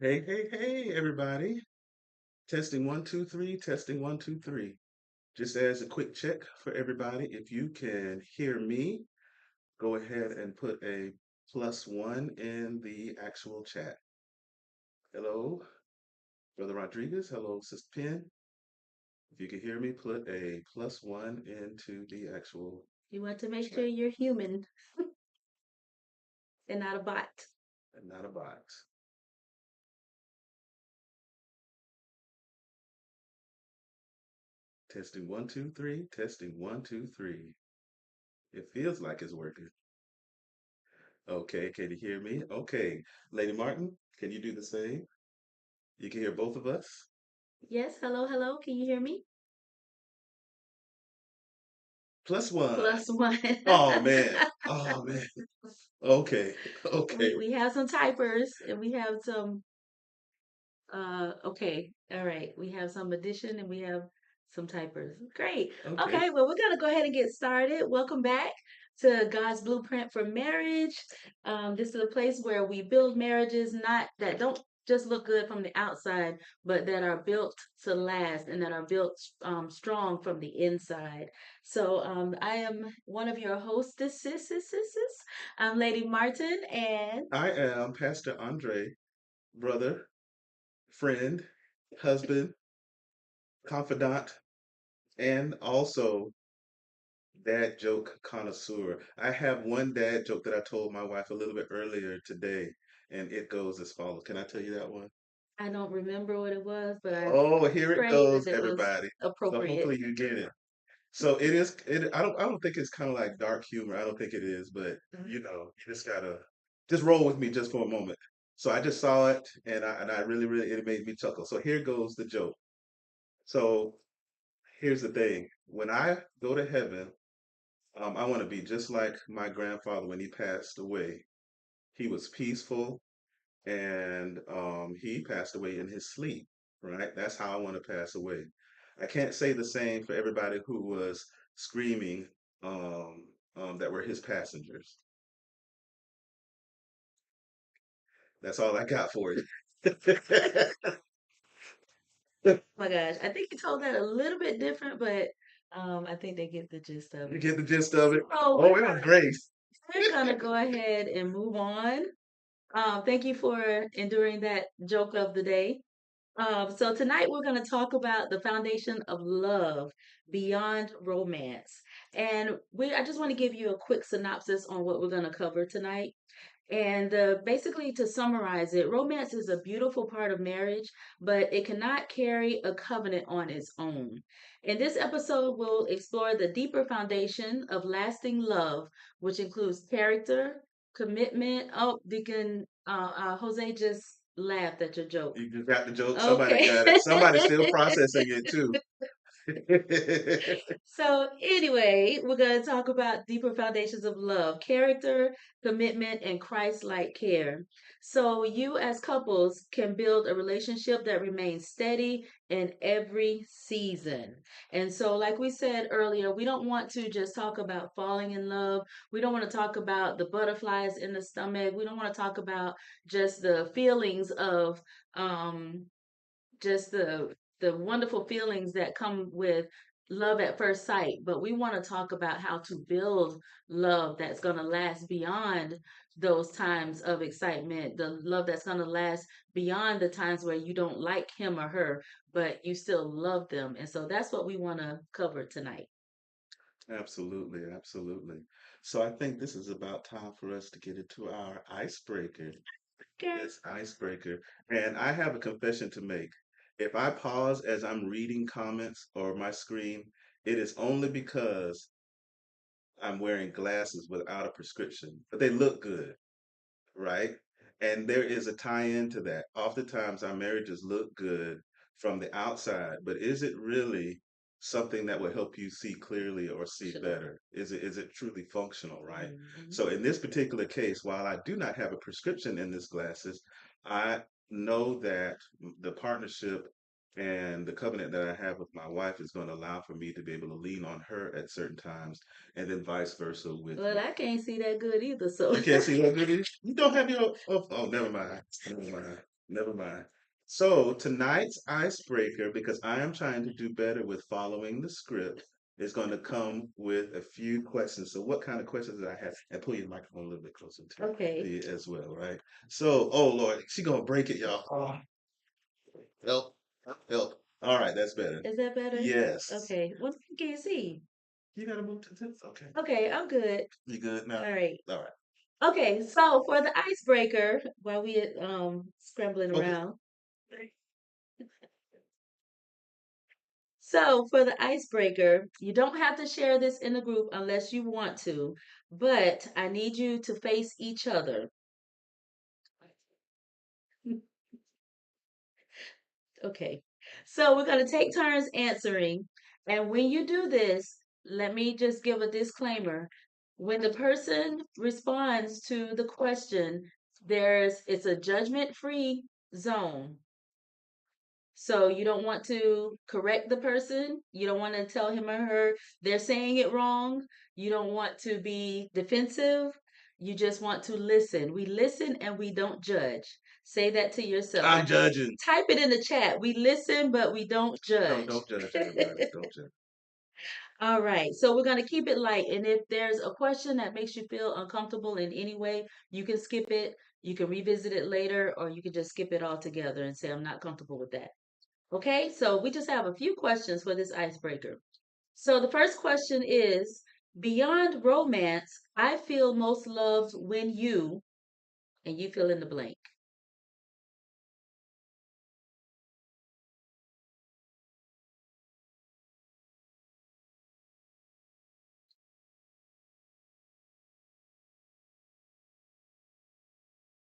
Hey, hey, hey, everybody. Testing one, two, three, testing one, two, three. Just as a quick check for everybody, if you can hear me, go ahead and put a +1 in the actual chat. Hello, Brother Rodriguez. Hello, Sister Penn. If you can hear me, put a +1 into the actual You want to make sure chat you're human and not a bot. and not a box. Testing one, two, three, testing one, two, three. It feels like it's working. Okay, can you hear me? Okay. Lady Martin, can you do the same? You can hear both of us? Yes, hello, hello. Can you hear me? +1. +1. Oh man. Oh man. Okay. we Okay. we have some typers and we have some okay. All right. We have some addition and we have some typers. Great. Okay. Okay, well we're gonna go ahead and get started. Welcome back to God's Blueprint for Marriage. This is a place where we build marriages not that don't just look good from the outside, but that are built to last and that are built strong from the inside. So I am one of your hostesses. I'm Lady Martin, and I am Pastor Andre, brother, friend, husband, confidant, and also dad joke connoisseur. I have one dad joke that I told my wife a little bit earlier today, and it goes as follows. Can I tell you that one? I don't remember what it was, but I Oh, here it pray that goes, it was everybody. So appropriate. hopefully you get it. So it is. I don't think it's kind of like dark humor. I don't think it is, but you just gotta just roll with me just for a moment. So I just saw it, and I really, really, it made me chuckle. So here goes the joke. So here's the thing: when I go to heaven, I want to be just like my grandfather when he passed away. He was peaceful, and he passed away in his sleep. Right? That's how I want to pass away. I can't say the same for everybody who was screaming that were his passengers. That's all I got for you. Oh my gosh, I think you told that a little bit different, but I think they get the gist of You it. get the gist of it. So Oh, it was great. we're gonna go ahead and move on. Thank you for enduring that joke of the day. So tonight we're going to talk about the foundation of love beyond romance. And I just want to give you a quick synopsis on what we're going to cover tonight. And basically, to summarize it, romance is a beautiful part of marriage, but it cannot carry a covenant on its own. In this episode, we'll explore the deeper foundation of lasting love, which includes character, commitment. Oh, Deacon Jose just laughed at your joke. You just got the joke. Somebody Okay. got it. Somebody's still processing it too. So, anyway, we're going to talk about deeper foundations of love, character, commitment, and Christ like care. So, you as couples can build a relationship that remains steady in every season. And so, like we said earlier, we don't want to just talk about falling in love. We don't want to talk about the butterflies in the stomach. We don't want to talk about just the feelings of, um, just the wonderful feelings that come with love at first sight, but we want to talk about how to build love that's going to last beyond those times of excitement, the love that's going to last beyond the times where you don't like him or her, but you still love them. And so that's what we want to cover tonight. Absolutely, absolutely. So I think this is about time for us to get into our icebreaker. Okay. Yes, icebreaker. And I have a confession to make. If I pause as I'm reading comments or my screen, it is only because I'm wearing glasses without a prescription, but they look good, right? And there is a tie-in to that. Oftentimes, our marriages look good from the outside, but is it really something that will help you see clearly or see Sure. better? Is it truly functional, right? Mhm. So in this particular case, while I do not have a prescription in these glasses, I know that the partnership and the covenant that I have with my wife is going to allow for me to be able to lean on her at certain times, and then vice versa with Well, me. I can't see that good either, so You can't see that good. You don't have your. Oh, never mind. Never mind. Never mind. So tonight's icebreaker, because I am trying to do better with following the script, is going to come with a few questions. So what kind of questions did I have? And pull your microphone a little bit closer to Okay. you as well, right? So, oh Lord, she gonna break it, y'all. Oh, help, help. All right, that's better. Is that better? Yes. Okay. What can you see? You gotta move to this. Okay. Okay, I'm good. You good now? All right. All right. Okay, so for the icebreaker, while we scrambling Okay. around. So for the icebreaker, you don't have to share this in the group unless you want to, but I need you to face each other. Okay. So we're going to take turns answering. And when you do this, let me just give a disclaimer. When the person responds to the question, it's a judgment-free zone. So you don't want to correct the person. You don't want to tell him or her they're saying it wrong. You don't want to be defensive. You just want to listen. We listen and we don't judge. Say that to yourself. I'm judging. Type it in the chat. We listen, but we don't No, judge. don't judge everybody. Don't judge. All right. So we're going to keep it light. And if there's a question that makes you feel uncomfortable in any way, you can skip it. You can revisit it later, or you can just skip it altogether and say, I'm not comfortable with that. Okay, so we just have a few questions for this icebreaker. So the first question is, beyond romance, I feel most loved when you, and you fill in the blank.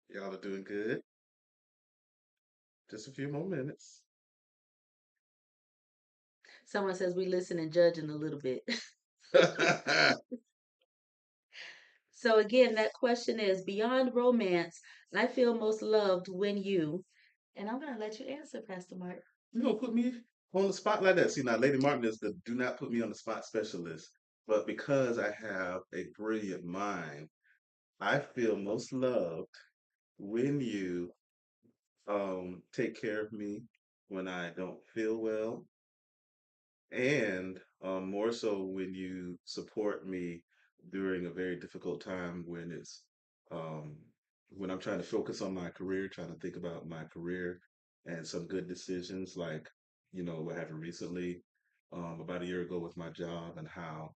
Y'all are doing good. Just a few more minutes. Someone says we listen and judge in a little bit. So again, that question is, beyond romance, I feel most loved when you, and I'm going to let you answer, Pastor Mark. You gonna put me on the spot like that? See, now Lady Martin is the do not put me on the spot specialist. But because I have a brilliant mind, I feel most loved when you take care of me when I don't feel well, and more so when you support me during a very difficult time um, when I'm trying to focus on my career, trying to think about my career and some good decisions, like what happened recently about a year ago with my job, and how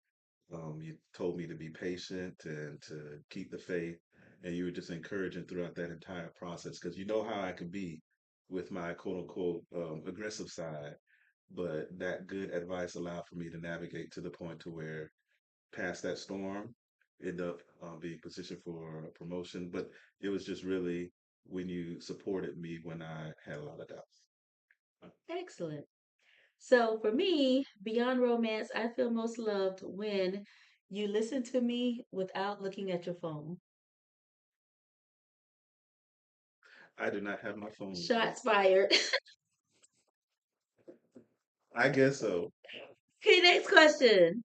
you told me to be patient and to keep the faith, and you were just encouraging throughout that entire process because you know how I can be with my quote unquote aggressive side, but that good advice allowed for me to navigate to the point to where past that storm, end up being positioned for a promotion. But it was just really when you supported me when I had a lot of doubts. Excellent. So for me, beyond romance, I feel most loved when you listen to me without looking at your phone. I do not have my phone with me. Shots fired. I guess so. Okay, next question.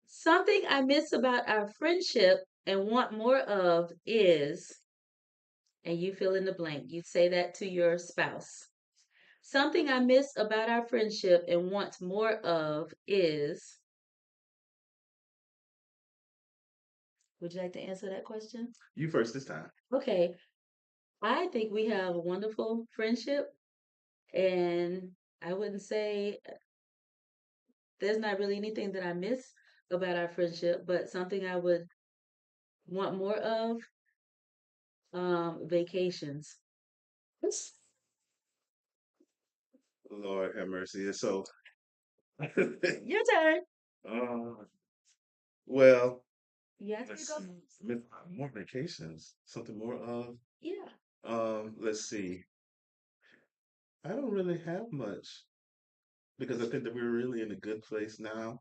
Something I miss about our friendship and want more of is, and you fill in the blank. You say that to your spouse. Something I miss about our friendship and want more of is, would you like to answer that question? You first this time. Okay, I think we have a wonderful friendship, and I wouldn't say there's not really anything that I miss about our friendship, but something I would want more of, vacations. Lord have mercy. And so, Your turn. uh, well, You asked me to let's go. see. More vacations. Something more of. Yeah. Let's see. I don't really have much because I think that we're really in a good place now.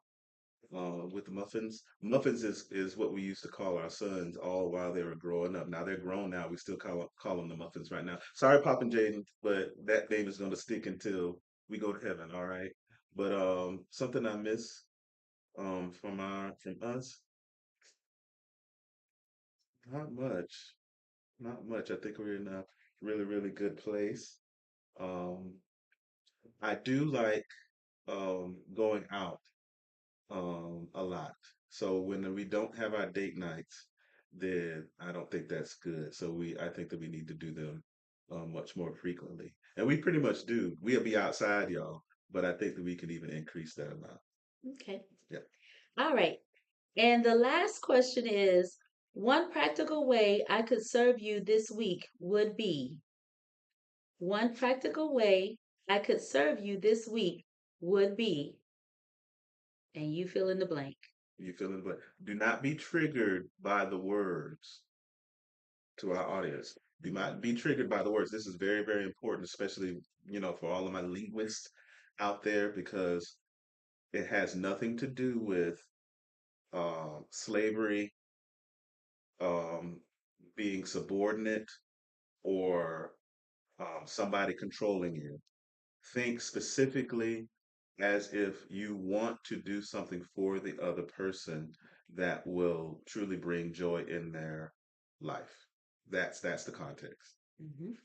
With the muffins. Muffins is what we used to call our sons all while they were growing up. Now they're grown now. We still call them the muffins right now. Sorry, Pop and Jaden, but that name is going to stick until we go to heaven. All right. But something I miss from us, not much, not much. I think we're enough. really, really good place. Um, I do like going out a lot. So when we don't have our date nights, then I don't think that's good. So I think that we need to do them much more frequently. And we pretty much do. We'll be outside, y'all, but I think that we can even increase that amount. Okay. Yeah. All right. And the last question is, one practical way I could serve you this week would be, one practical way I could serve you this week would be, and you fill in the blank. You feel it, but do not be triggered by the words to our audience. Do not be triggered by the words. This is very, very important, especially, for all of my linguists out there, because it has nothing to do with slavery, um, being subordinate, or somebody controlling you. Think specifically as if you want to do something for the other person that will truly bring joy in their life. That's the context. Mhm.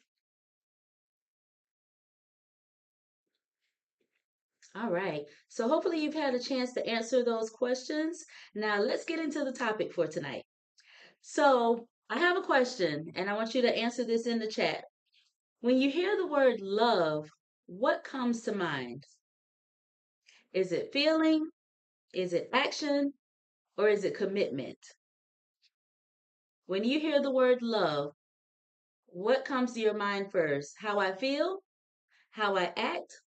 All right. So hopefully you've had a chance to answer those questions. Now let's get into the topic for tonight. So I have a question, and I want you to answer this in the chat. When you hear the word love, what comes to mind? Is it feeling? Is it action? Or is it commitment? When you hear the word love, what comes to your mind first? How I feel? How I act?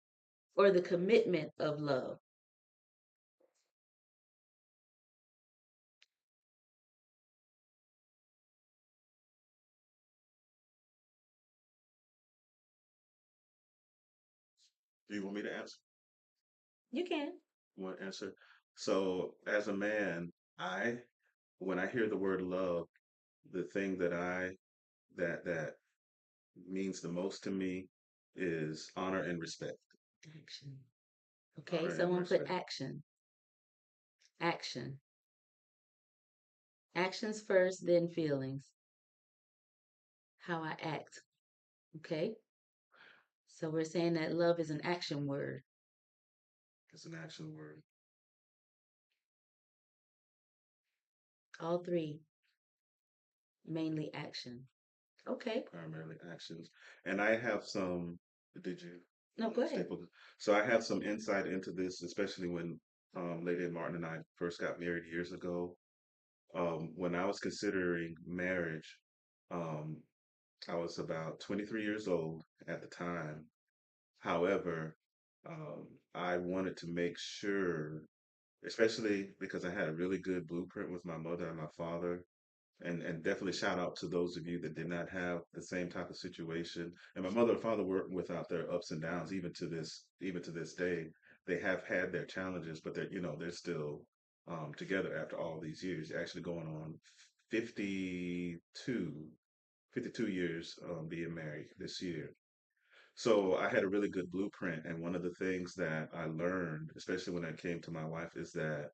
Or the commitment of love? Do you want me to answer? You can. Want to answer? So, as a man, when I hear the word love, the thing that means the most to me is honor and respect. Action. Okay, Honor and someone put respect. action. Action. Actions first, then feelings. How I act. Okay, so we're saying that love is an action word. It's an action word. All three, mainly action. Okay, Primarily actions. And I have some, did you no, want me go to ahead. staple this? So I have some insight into this, especially when Lady Martin and I first got married years ago. When I was considering marriage, um, I was about 23 years old at the time. However, I wanted to make sure, especially because I had a really good blueprint with my mother and my father, and definitely shout out to those of you that did not have the same type of situation. And my mother and father were without their ups and downs, even to this day. They have had their challenges, but they're still together after all these years. Actually going on 52, 52 years being married this year. So I had a really good blueprint, and one of the things that I learned, especially when it came to my wife, is that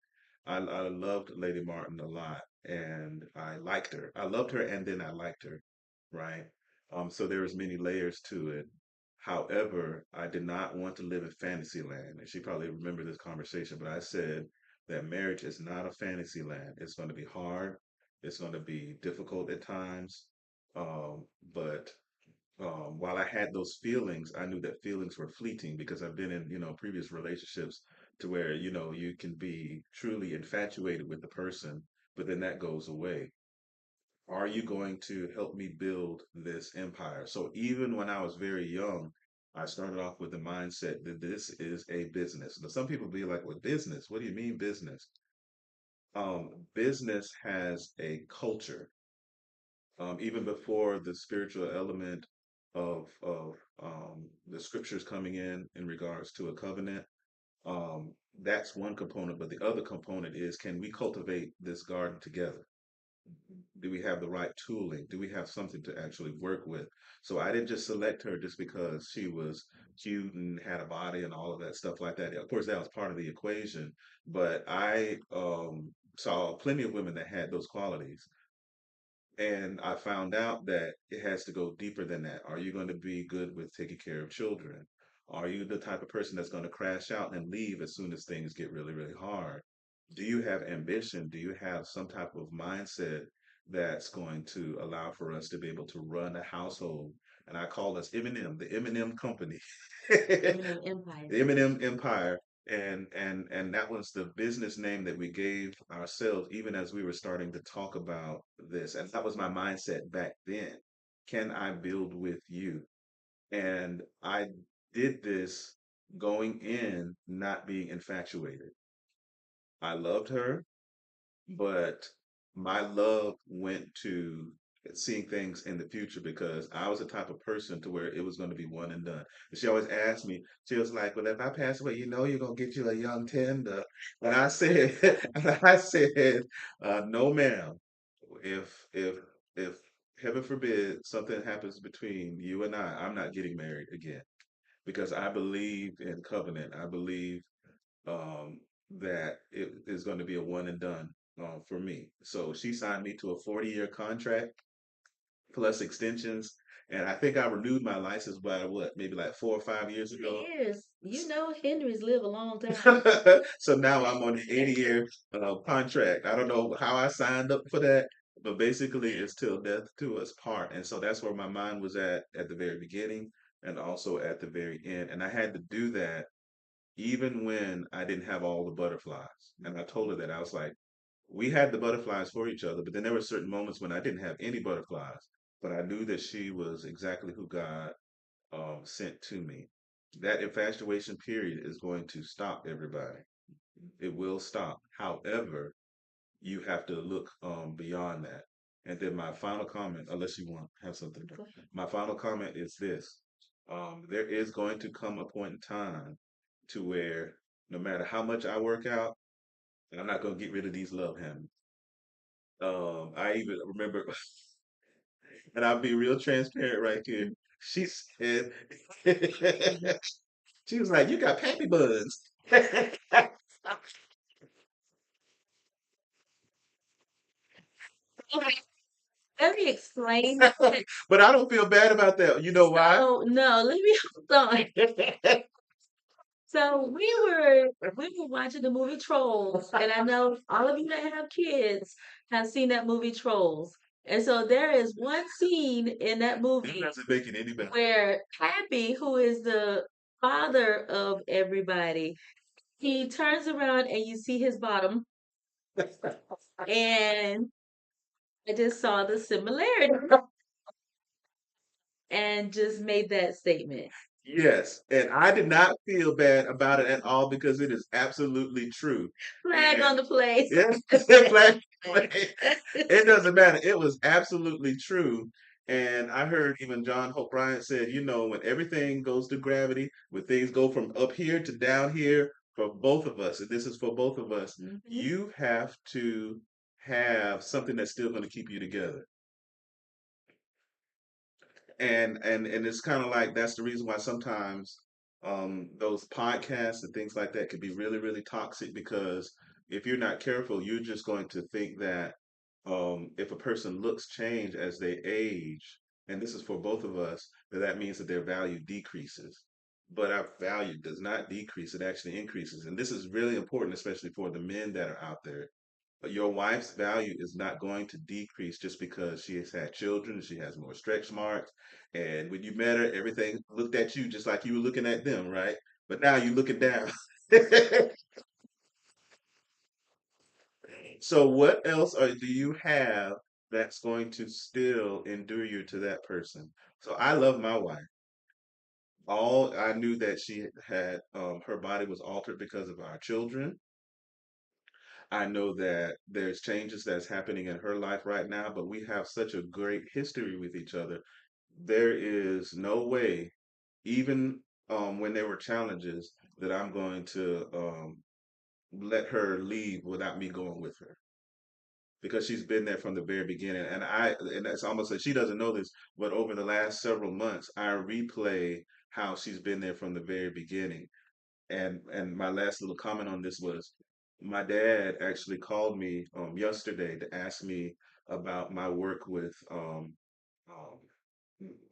I loved Lady Martin a lot, and I liked her. I loved her, and then I liked her, right? So there was many layers to it. However, I did not want to live in fantasy land, and she probably remember this conversation, but I said that marriage is not a fantasy land. It's going to be hard. It's going to be difficult at times. But while I had those feelings, I knew that feelings were fleeting because I've been in, previous relationships to where, you can be truly infatuated with the person, but then that goes away. Are you going to help me build this empire? So even when I was very young, I started off with the mindset that this is a business. Now, some people be like, well, business, what do you mean business? Business has a culture even before the spiritual element of the scriptures coming in regards to a covenant. That's one component, but the other component is, can we cultivate this garden together? Do we have the right tooling? Do we have something to actually work with? So I didn't just select her just because she was cute and had a body and all of that stuff like that. Of course, that was part of the equation, but I saw plenty of women that had those qualities. And I found out that it has to go deeper than that. Are you going to be good with taking care of children? Are you the type of person that's going to crash out and leave as soon as things get really, really hard? Do you have ambition? Do you have some type of mindset that's going to allow for us to be able to run a household? And I call us M&M, the M&M company. Eminem Empire. The M&M Empire, and that was the business name that we gave ourselves even as we were starting to talk about this. And that was my mindset back then. Can I build with you? And I did this going in not being infatuated. I loved her, but my love went to seeing things in the future because I was the type of person to where it was going to be one and done. And she always asked me, she was like, "Well, if I pass away, you know you're gonna get you a young tender." And I said, and I said, "No, ma'am. If if heaven forbid something happens between you and I'm not getting married again because I believe in covenant. I believe um, that it is going to be a one and done for me. So she signed me to a 40-year contract plus extensions. And I think I renewed my license by what, maybe like 4 or 5 years ago. Years. You know Henry's live a long time. So now I'm on an 80-year contract. I don't know how I signed up for that, but basically it's till death to us part. And so that's where my mind was at the very beginning and also at the very end. And I had to do that even when I didn't have all the butterflies. And I told her that I was like, we had the butterflies for each other, but then there were certain moments when I didn't have any butterflies. But I knew that she was exactly who God sent to me. That infatuation period is going to stop everybody. It will stop. However, you have to look beyond that. And then my final comment, unless you want to have something, Go ahead. my final comment is this. There is going to come a point in time to where no matter how much I work out, I'm not going to get rid of these love handles. I even remember, and I'll be real transparent right here. She said, she was like, "You got pappy buns." Okay, let me explain that. But I don't feel bad about that. You know why? So no, let me hold on. So we were watching the movie Trolls, and I know all of you that have kids have seen that movie Trolls. And so there is one scene in that It movie doesn't make it any better. where Happy, who is the father of everybody, he turns around and you see his bottom, and I just saw the similarity and just made that statement. Yes, and I did not feel bad about it at all because it is absolutely true. Flag And on the place. yes, black, it doesn't matter. It was absolutely true. And I heard even John Hope Bryant said, when everything goes to gravity, when things go from up here to down here for both of us, and this is for both of us, Mhm. you have to have something that's still going to keep you together. And it's kind of like that's the reason why sometimes those podcasts and things like that can be really really toxic because if you're not careful you're just going to think that if a person looks change as they age, and this is for both of us, that means that their value decreases, but our value does not decrease, it actually increases. And this is really important especially for the men that are out there. Your wife's value is not going to decrease just because she has had children, she has more stretch marks, and when you met her, everything looked at you just like you were looking at them, right? But now you're looking down. So what else do you have that's going to still endure you to that person? So I love my wife. All I knew that she had her body was altered because of our children. I know that there's changes that's happening in her life right now, but we have such a great history with each other. There is no way, even when there were challenges, that I'm going to let her leave without me going with her because she's been there from the very beginning. And it's almost like she doesn't know this, but over the last several months, I replay how she's been there from the very beginning. And my last little comment on this was my dad actually called me yesterday to ask me. about my work with um,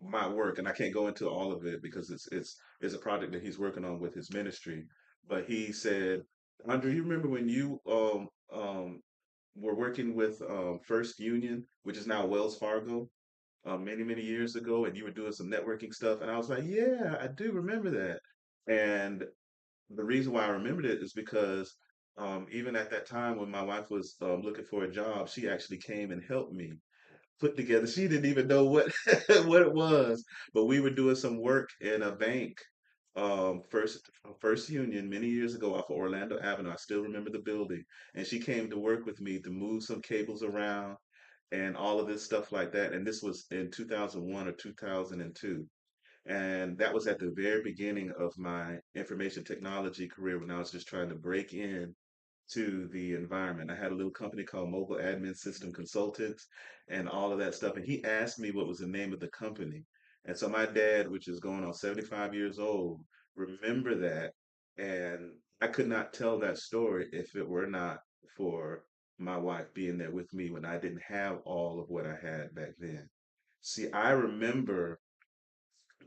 my work, and I can't go into all of it because it's a project that he's working on with his ministry. But he said, Andre, you remember when you were working with First Union, which is now Wells Fargo, many years ago, and you were doing some networking stuff, and I was like, yeah, I do remember that. And the reason why I remembered it is because even at that time when my wife was looking for a job, she actually came and helped me put together. She didn't even know what what it was, but we were doing some work in a bank, First Union, many years ago off of Orlando Avenue. I still remember the building, and she came to work with me to move some cables around and all of this stuff like that. And this was in 2001 or 2002. And that was at the very beginning of my information technology career when I was just trying to break in to the environment. I had a little company called Mobile Admin System Consultants and all of that stuff. And he asked me what was the name of the company. And so my dad, which is going on 75 years old, remember that. And I could not tell that story if it were not for my wife being there with me when I didn't have all of what I had back then. See, I remember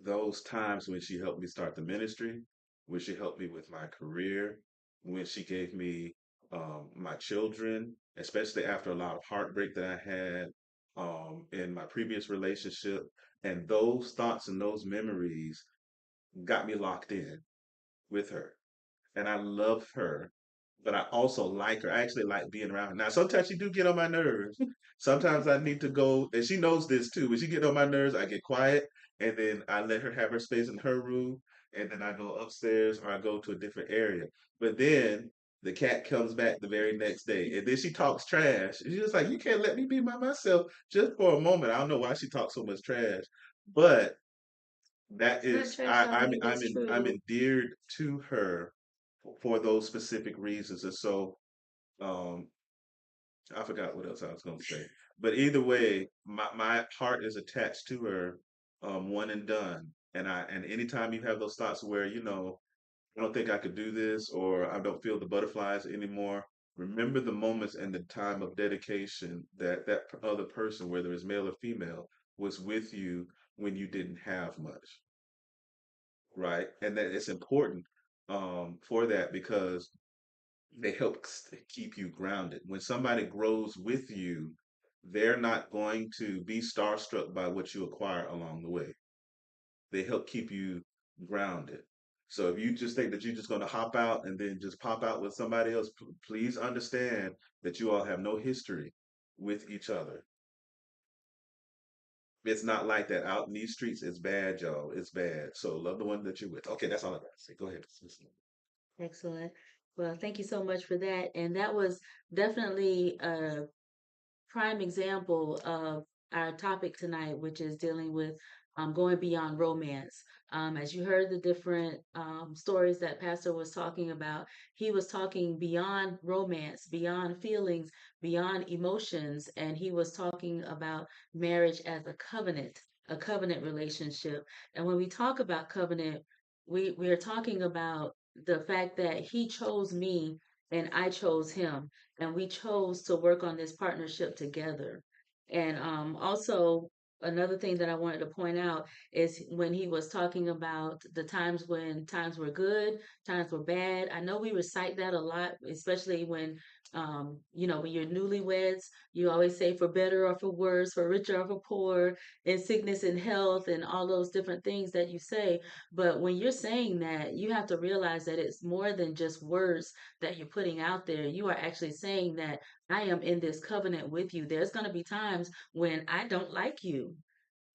those times when she helped me start the ministry, when she helped me with my career, when she gave me my children, especially after a lot of heartbreak that I had in my previous relationship. And those thoughts and those memories got me locked in with her, and I love her, but I also like her. I actually like being around her. Now, sometimes she do get on my nerves. Sometimes I need to go, and she knows this too. When she get on my nerves, I get quiet, and then I let her have her space in her room, and then I go upstairs or I go to a different area. But then the cat comes back the very next day, and then she talks trash. And she's just like, "You can't let me be by myself just for a moment." I don't know why she talks so much trash, but that It's not is trash on you. I'm That's I'm true. endeared to her for those specific reasons. And so um I forgot what else I was going to say. But either way, my heart is attached to her, one and done. And anytime you have those thoughts where, I don't think I could do this or I don't feel the butterflies anymore, remember the moments and the time of dedication that other person, whether it's male or female, was with you when you didn't have much, right? And that it's important for that because they help keep you grounded. When somebody grows with you, they're not going to be starstruck by what you acquire along the way. They help keep you grounded. So if you just think that you're just going to hop out and then just pop out with somebody else, please understand that you all have no history with each other. It's not like that out in these streets. It's bad, y'all. It's bad. So love the one that you're with. Okay, that's all I got to say. Go ahead. Excellent. Well, thank you so much for that. And that was definitely prime example of our topic tonight, which is dealing with going beyond romance. As you heard the different stories that Pastor was talking about, he was talking beyond romance, beyond feelings, beyond emotions, and he was talking about marriage as a covenant relationship. And when we talk about covenant, we are talking about the fact that he chose me and I chose him and we chose to work on this partnership together. And also, another thing that I wanted to point out is when he was talking about the times when times were good, times were bad. I know we recite that a lot, especially when. When you're newlyweds, you always say for better or for worse, for richer or for poor, in sickness and health, and all those different things that you say. But when you're saying that, you have to realize that it's more than just words that you're putting out there. You are actually saying that I am in this covenant with you. There's going to be times when I don't like you,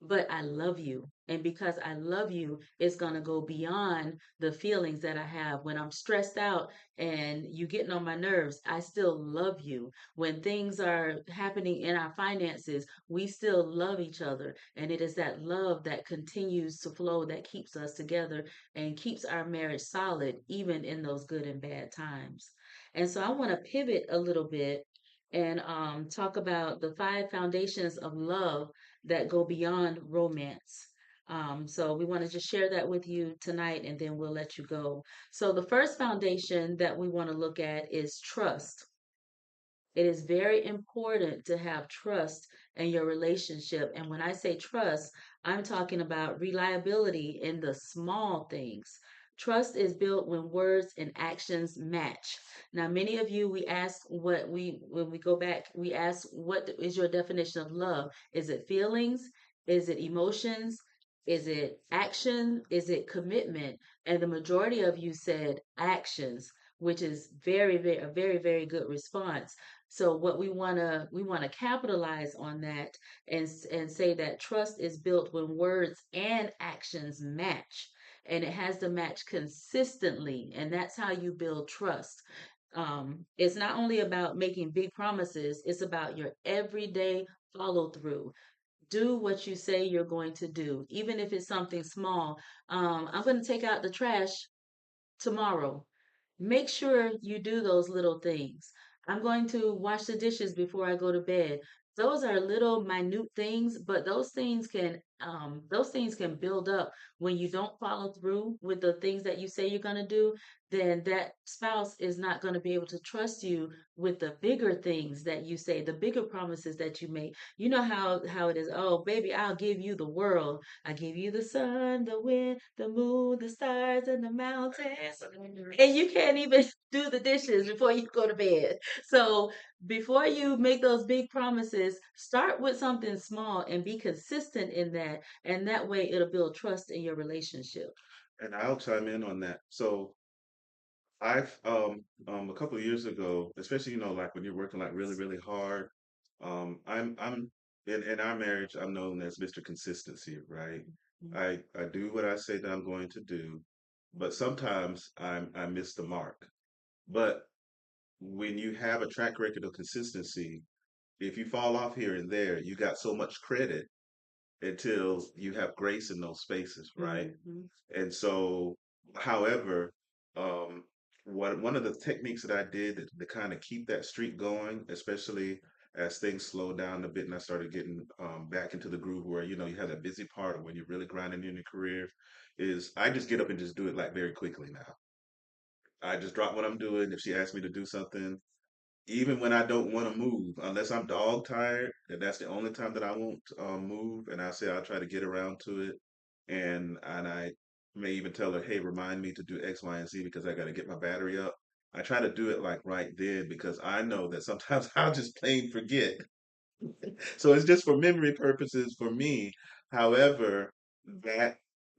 but I love you. And because I love you, it's going to go beyond the feelings that I have. When I'm stressed out and you getting on my nerves, I still love you. When things are happening in our finances, we still love each other. And it is that love that continues to flow that keeps us together and keeps our marriage solid, even in those good and bad times. And so I want to pivot a little bit and talk about the five foundations of love that go beyond romance. So we want to just share that with you tonight and then we'll let you go. So the first foundation that we want to look at is trust. It is very important to have trust in your relationship. And when I say trust, I'm talking about reliability in the small things. Trust is built when words and actions match. Now, many of you, we ask what when we go back, we ask, what is your definition of love? Is it feelings? Is it emotions? Is it action? Is it commitment? And the majority of you said actions, which is a very, very good response. So what we want to capitalize on that and say that trust is built when words and actions match, and it has to match consistently, and that's how you build trust. It's not only about making big promises; it's about your everyday follow through. Do what you say you're going to do, even if it's something small. I'm going to take out the trash tomorrow. Make sure you do those little things. I'm going to wash the dishes before I go to bed. Those are little minute things, but those things can build up when you don't follow through with the things that you say you're going to do. Then that spouse is not going to be able to trust you with the bigger things that you say, the bigger promises that you make. You know how it is. Oh, baby, I'll give you the world. I give you the sun, the wind, the moon, the stars, and the mountains. And you can't even do the dishes before you go to bed. So before you make those big promises, start with something small and be consistent in that. And that way it'll build trust in your relationship. And I'll chime in on that. So I've a couple of years ago, especially like when you're working like really really hard, I'm in our marriage I'm known as Mr. Consistency, right? I do what I say that I'm going to do, but sometimes I miss the mark. But when you have a track record of consistency, if you fall off here and there, you got so much credit until you have grace in those spaces, right? Mm-hmm. And so, however, um, one of the techniques that I did to kind of keep that streak going, especially as things slowed down a bit and I started getting back into the groove where you have that busy part of when you're really grinding in your career, is I just get up and just do it like very quickly now. I just drop what I'm doing. If she asks me to do something, even when I don't want to move, unless I'm dog tired, and that's the only time that I won't move, and I say I'll try to get around to it, and I may even tell her, hey, remind me to do X, Y, and Z because I got to get my battery up. I try to do it like right then because I know that sometimes I'll just plain forget. So it's just for memory purposes for me. However, that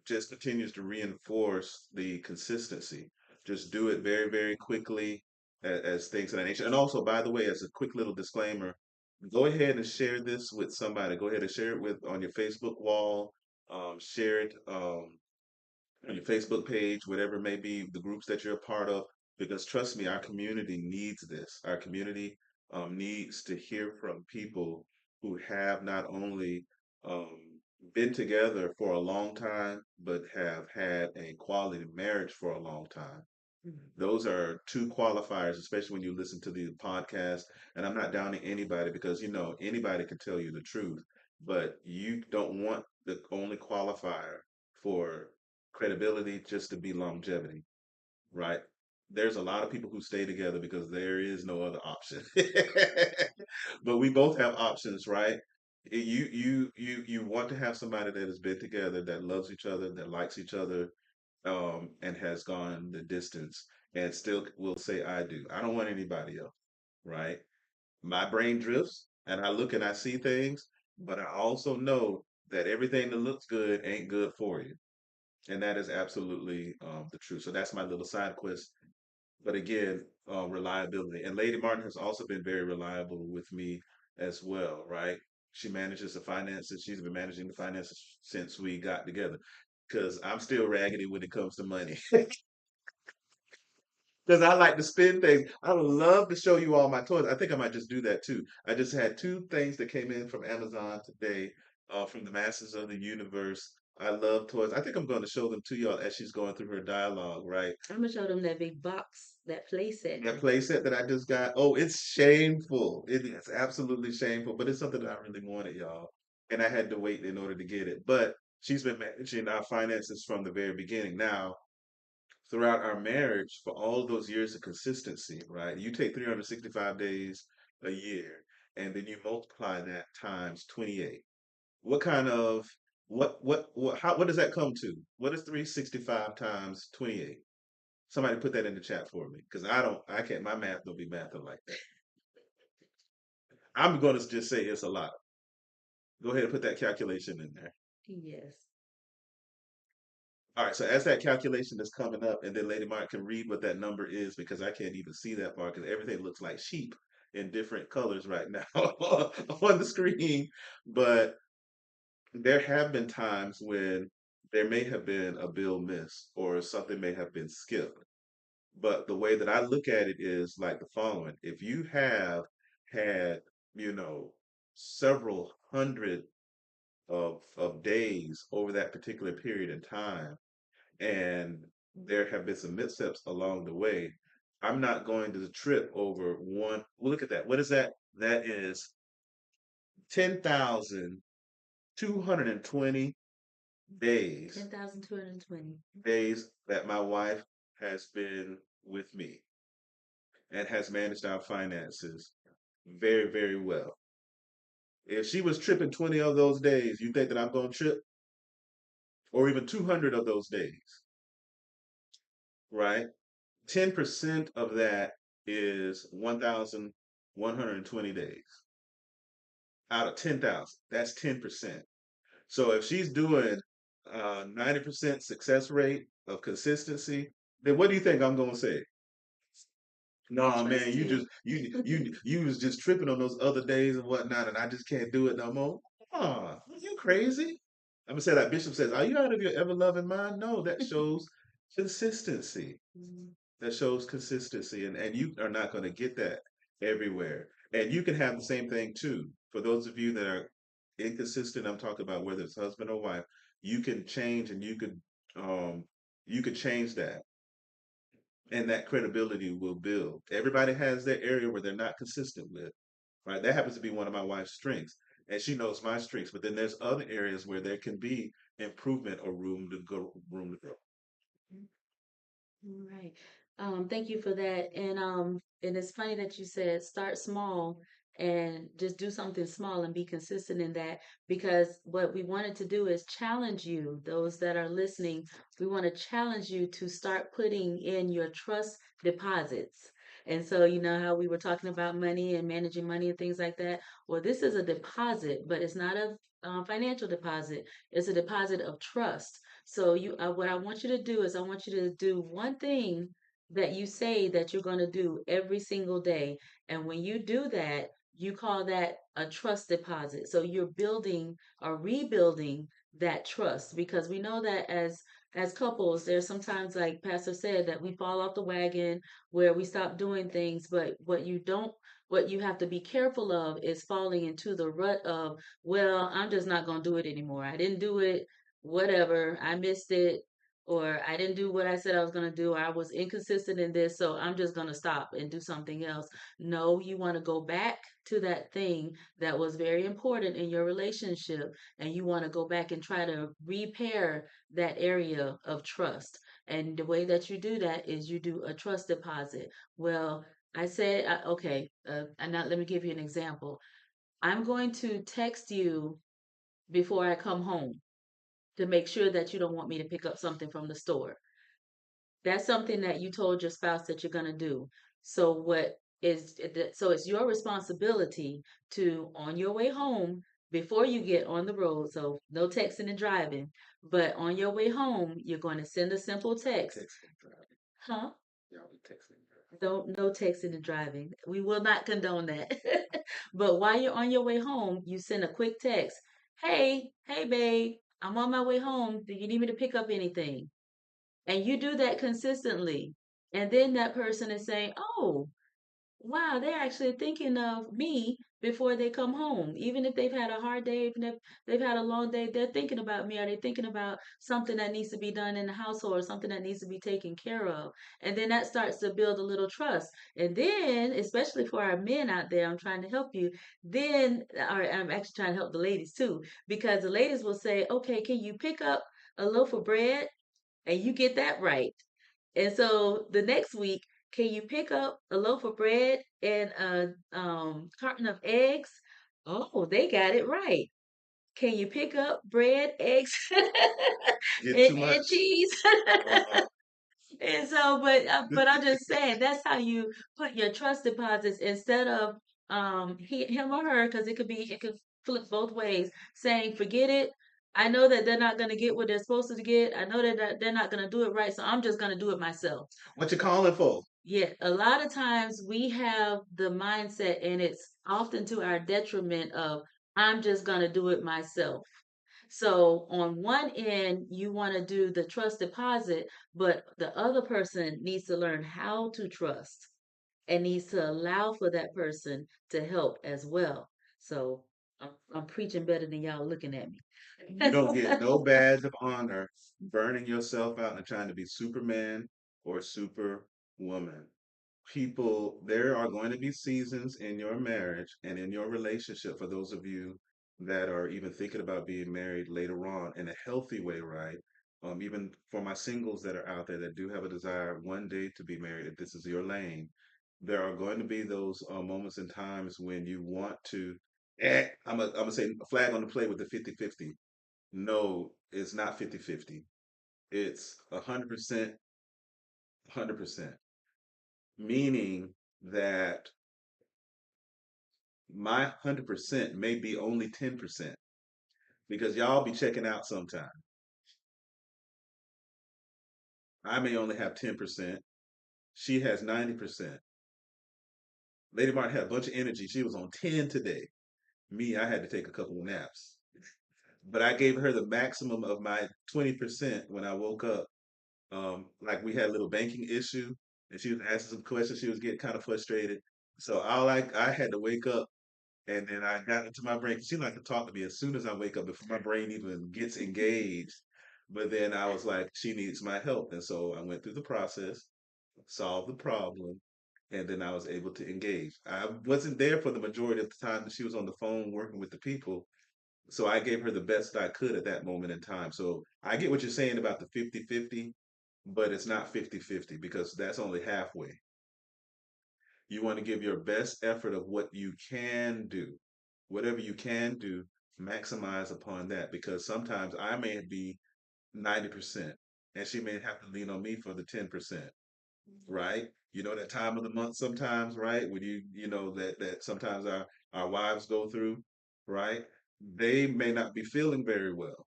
just continues to reinforce the consistency. Just do it very, very quickly as things of that nature. And also, by the way, as a quick little disclaimer, go ahead and share this with somebody. Go ahead and share it with on your Facebook wall. Share it. On your Facebook page, whatever it may be, the groups that you're a part of, because trust me, our community needs this. Our community needs to hear from people who have not only been together for a long time, but have had a quality marriage for a long time. Those are two qualifiers, especially when you listen to the podcast. And I'm not downing anybody because anybody can tell you the truth, but you don't want the only qualifier for credibility just to be longevity, right? There's a lot of people who stay together because there is no other option. But we both have options, right? You want to have somebody that has been together, that loves each other, that likes each other, and has gone the distance and still will say, I do. I don't want anybody else, right? My brain drifts and I look and I see things, but I also know that everything that looks good ain't good for you. And that is absolutely the truth. So that's my little side quest. But again, reliability. And Lady Martin has also been very reliable with me as well, right? She manages the finances. She's been managing the finances since we got together because I'm still raggedy when it comes to money. Because I like to spend things. I would love to show you all my toys. I think I might just do that too. I just had two things that came in from Amazon today, from the Masters of the Universe. I love toys. I think I'm going to show them to y'all as she's going through her dialogue, right? I'm gonna show them that big box, that playset. That playset that I just got. Oh, it's shameful. It is absolutely shameful, but it's something that I really wanted, y'all. And I had to wait in order to get it. But she's been managing our finances from the very beginning. Now, throughout our marriage for all those years of consistency, right? You take 365 days, a year, and then you multiply that times 28. What kind of what does that come to? What is 365 times 28? Somebody put that in the chat for me, because I can't, my math don't be mathing like that. I'm going to just say it's a lot. Go ahead and put that calculation in there. Yes. All right, so as that calculation is coming up, and then Lady Mark can read what that number is, because I can't even see that far because everything looks like sheep in different colors right now on the screen. But there have been times when there may have been a bill missed or something may have been skipped. But the way that I look at it is like the following. If you have had, you know, several hundred of days over that particular period in time, and there have been some missteps along the way, I'm not going to trip over one. Well, look at that. What is that? That is 10,220 days, 10,220. days that my wife has been with me and has managed our finances very, very well. If she was tripping 20 of those days, you think that I'm going to trip? Or even 200 of those days, right? 10% of that is 1,120 days out of 10,000. That's 10%. So if she's doing 90% success rate of consistency, then what do you think I'm going to say? I No, man, trust you you. just you was just tripping on those other days and whatnot, and I just can't do it no more. Ah, you crazy? I'm gonna say like Bishop says, are you out of your ever loving mind? No, that shows consistency. Mm, That shows consistency, and you are not going to get that everywhere. And you can have the same thing too. For those of you that are inconsistent, I'm talking about whether it's husband or wife, you can change and um you could change that, and that credibility will build. Everybody has their area where they're not consistent with, right? That happens to be one of my wife's strengths, and she knows my strengths. But then there's other areas where there can be improvement or room to grow. right. Thank you for that. And it's funny that you said start small and just do something small and be consistent in that, because what we wanted to do is challenge you, those that are listening. We want to challenge you to start putting in your trust deposits. And so, you know how we were talking about money and managing money and things like that. Well, this is a deposit, but it's not a financial deposit. It's a deposit of trust. So what I want you to do is I want you to do one thing that you say that you're going to do every single day. And when you do that, you call that a trust deposit. So you're building or rebuilding that trust, because we know that as couples, there's sometimes, like Pastor said, that we fall off the wagon where we stop doing things. But what you have to be careful of is falling into the rut of, well, I'm just not going to do it anymore. I didn't do it, whatever, I missed it, or I didn't do what I said I was going to do, or I was inconsistent in this, so I'm just going to stop and do something else. No, you want to go back to that thing that was very important in your relationship, and you want to go back and try to repair that area of trust. And the way that you do that is you do a trust deposit. Well, I said, okay, and now let me give you an example. I'm going to text you before I come home to make sure that you don't want me to pick up something from the store. That's something that you told your spouse that you're going to do. So so it's your responsibility to, on your way home, before you get on the road, so no texting and driving, but on your way home, you're going to send a simple text. Texting, driving. Huh? Y'all be texting, driving. Don't, no texting and driving. We will not condone that. But while you're on your way home, you send a quick text. Hey babe, I'm on my way home. Do you need me to pick up anything? And you do that consistently. And then that person is saying, "Oh, wow, they're actually thinking of me before they come home. Even if they've had a hard day, even if they've had a long day, they're thinking about me. Are they thinking about something that needs to be done in the household or something that needs to be taken care of?" And then that starts to build a little trust. And then, especially for our men out there, I'm trying to help you. Then, or I'm actually trying to help the ladies too, because the ladies will say, "Okay, can you pick up a loaf of bread?" And you get that right. And so the next week, Can you pick up a loaf of bread and a carton of eggs? Oh, they got it right. Can you pick up bread, eggs, Get too and much. cheese? Uh, And so, but I'm just saying that's how you put your trust deposits instead of him or her, because it could flip both ways. Saying forget it. I know that they're not gonna get what they're supposed to get. I know that they're not gonna do it right, so I'm just gonna do it myself. what you calling for? Yeah, a lot of times we have the mindset, and it's often to our detriment of I'm just gonna do it myself. So on one end, you want to do the trust deposit, but the other person needs to learn how to trust and needs to allow for that person to help as well. So I'm preaching better than y'all looking at me. You don't get no badge of honor burning yourself out and trying to be Superman or Superwoman. People, there are going to be seasons in your marriage and in your relationship for those of you that are even thinking about being married later on in a healthy way, right? Even for my singles that are out there that do have a desire one day to be married, if this is your lane, there are going to be those moments and times when you want to, I'm gonna say flag on the play with the 50-50. No, it's not 50-50. It's 100%, 100%. Meaning that my 100% may be only 10% because y'all be checking out sometime. I may only have 10%. She has 90%. Lady Martin had a bunch of energy. She was on 10 today. Me, I had to take a couple of naps. But I gave her the maximum of my 20% when I woke up. Like we had a little banking issue and she was asking some questions. She was getting kind of frustrated. So I had to wake up. And then I got into my brain. She liked to talk to me as soon as I wake up before my brain even gets engaged. But then I was like, she needs my help. And so I went through the process, solved the problem, and then I was able to engage. I wasn't there for the majority of the time that she was on the phone working with the people. So I gave her the best I could at that moment in time. So I get what you're saying about the 50-50, but it's not 50-50 because that's only halfway. You want to give your best effort of what you can do. Whatever you can do, maximize upon that because sometimes I may be 90% and she may have to lean on me for the 10%, right? You know that time of the month sometimes, right? When you know that sometimes our wives go through, right? They may not be feeling very well,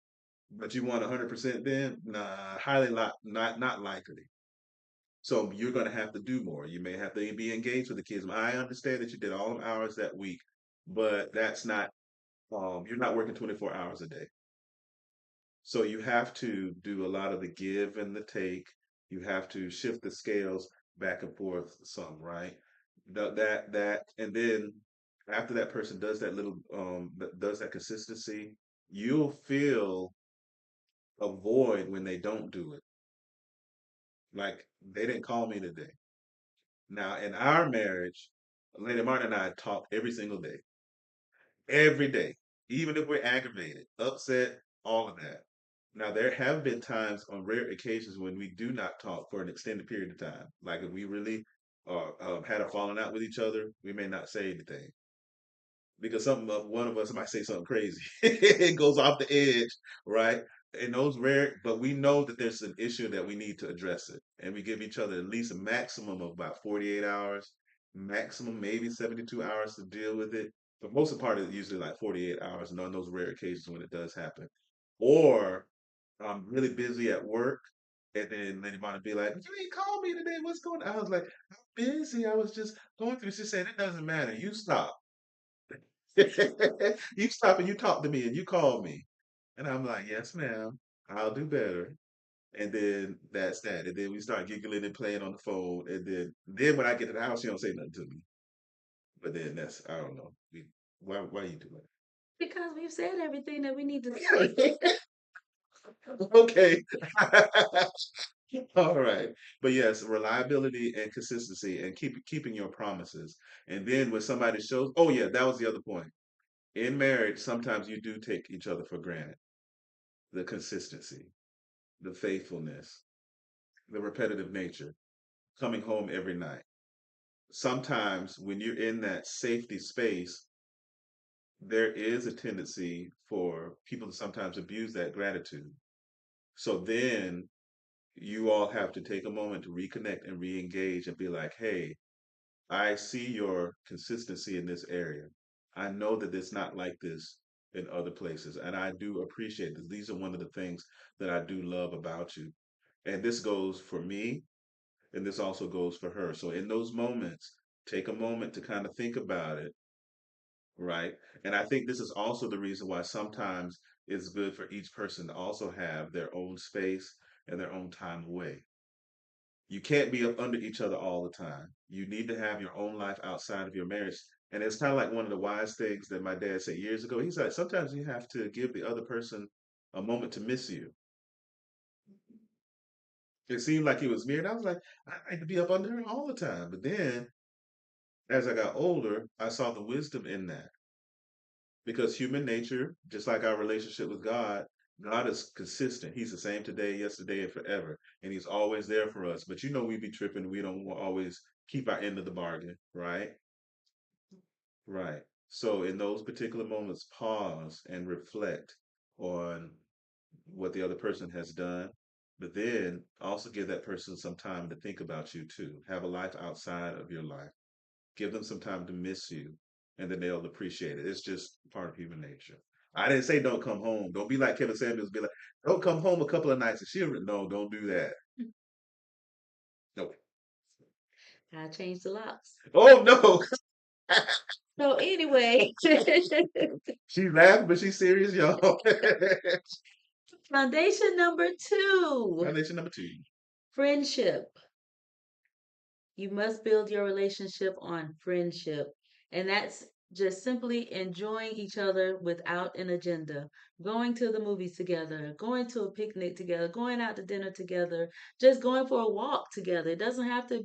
but you want 100% then? Nah, not likely. So you're going to have to do more. You may have to be engaged with the kids. I understand that you did all the hours that week, but that's not, you're not working 24 hours a day. So you have to do a lot of the give and the take. You have to shift the scales back and forth some, right? And then after that person does that little, does that consistency, you'll feel a void when they don't do it. Like they didn't call me today. Now, in our marriage, Lady Martin and I talk every day, even if we're aggravated, upset, all of that. Now, there have been times on rare occasions when we do not talk for an extended period of time. Like if we really had a falling out with each other, we may not say anything because one of us might say something crazy. It goes off the edge, right? And those rare, but we know that there's an issue that we need to address it, and we give each other at least a maximum of about 48 hours, maximum maybe 72 hours to deal with it. But most of the part is usually like 48 hours, and on those rare occasions when it does happen, or I'm really busy at work. And then Lady Monica be like, "You ain't called me today. What's going on?" I was like, "I'm busy. I was just going through." She said, "It doesn't matter. You stop." You stop and you talk to me and you call me. And I'm like, yes, ma'am, I'll do better. And then that's that. And then we start giggling and playing on the phone. And then when I get to the house, she don't say nothing to me. But then that's I don't know. Why you do Because we've said everything that we need to say. that? Okay. All right. But yes, reliability and consistency and keeping your promises. And then when somebody shows, oh yeah, that was the other point. In marriage, sometimes you do take each other for granted. The consistency, the faithfulness, the repetitive nature. coming home every night. Sometimes when you're in that safety space, there is a tendency for people to sometimes abuse that gratitude. So then you all have to take a moment to reconnect and re-engage and be like, hey, I see your consistency in this area. I know that it's not like this in other places, and I do appreciate this. These are one of the things that I do love about you. And this goes for me, and this also goes for her. So in those moments, take a moment to kind of think about it, right? And I think this is also the reason why sometimes it's good for each person to also have their own space and their own time away. You can't be up under each other all the time. You need to have your own life outside of your marriage. And it's kind of like one of the wise things that my dad said years ago. He's like, sometimes you have to give the other person a moment to miss you. It seemed like he was me, and I was like, I like to be up under her all the time. But then as I got older, I saw the wisdom in that because human nature, just like our relationship with God, God is consistent. He's the same today, yesterday, and forever. And he's always there for us. But you know, we be tripping. We don't always keep our end of the bargain, right? Right. So in those particular moments, pause and reflect on what the other person has done, but then also give that person some time to think about you too. Have a life outside of your life. Give them some time to miss you, and then they'll appreciate it. It's just part of human nature. I didn't say don't come home. Don't be like Kevin Samuels, be like, don't come home a couple of nights and she'll no, don't do that. No. I changed the locks. Oh no. So anyway, She's laughing, but she's serious, y'all. foundation number two, Foundation number two. friendship. You must build your relationship on friendship. And that's just simply enjoying each other without an agenda. Going to the movies together, going to a picnic together, going out to dinner together, just going for a walk together. It doesn't have to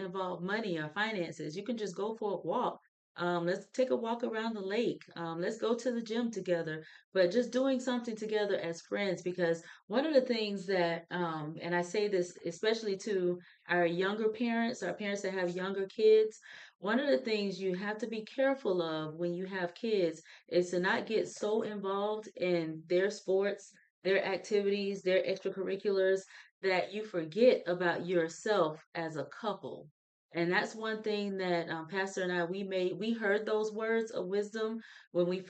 involve money or finances. You can just go for a walk. Let's take a walk around the lake. Let's go to the gym together, but just doing something together as friends. Because one of the things that, and I say this especially to our younger parents, our parents that have younger kids, one of the things you have to be careful of when you have kids is to not get so involved in their sports, their activities, their extracurriculars that you forget about yourself as a couple. And that's one thing that Pastor and I we heard those words of wisdom when we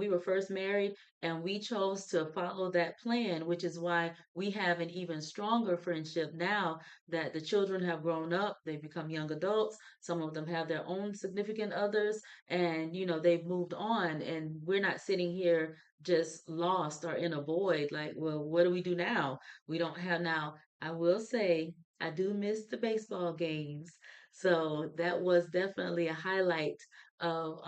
were first married, and we chose to follow that plan, which is why we have an even stronger friendship now that the children have grown up, they've become young adults, some of them have their own significant others, and they've moved on, and we're not sitting here just lost or in a void like, well, what do we do now? We don't have now. I will say I do miss the baseball games. So that was definitely a highlight of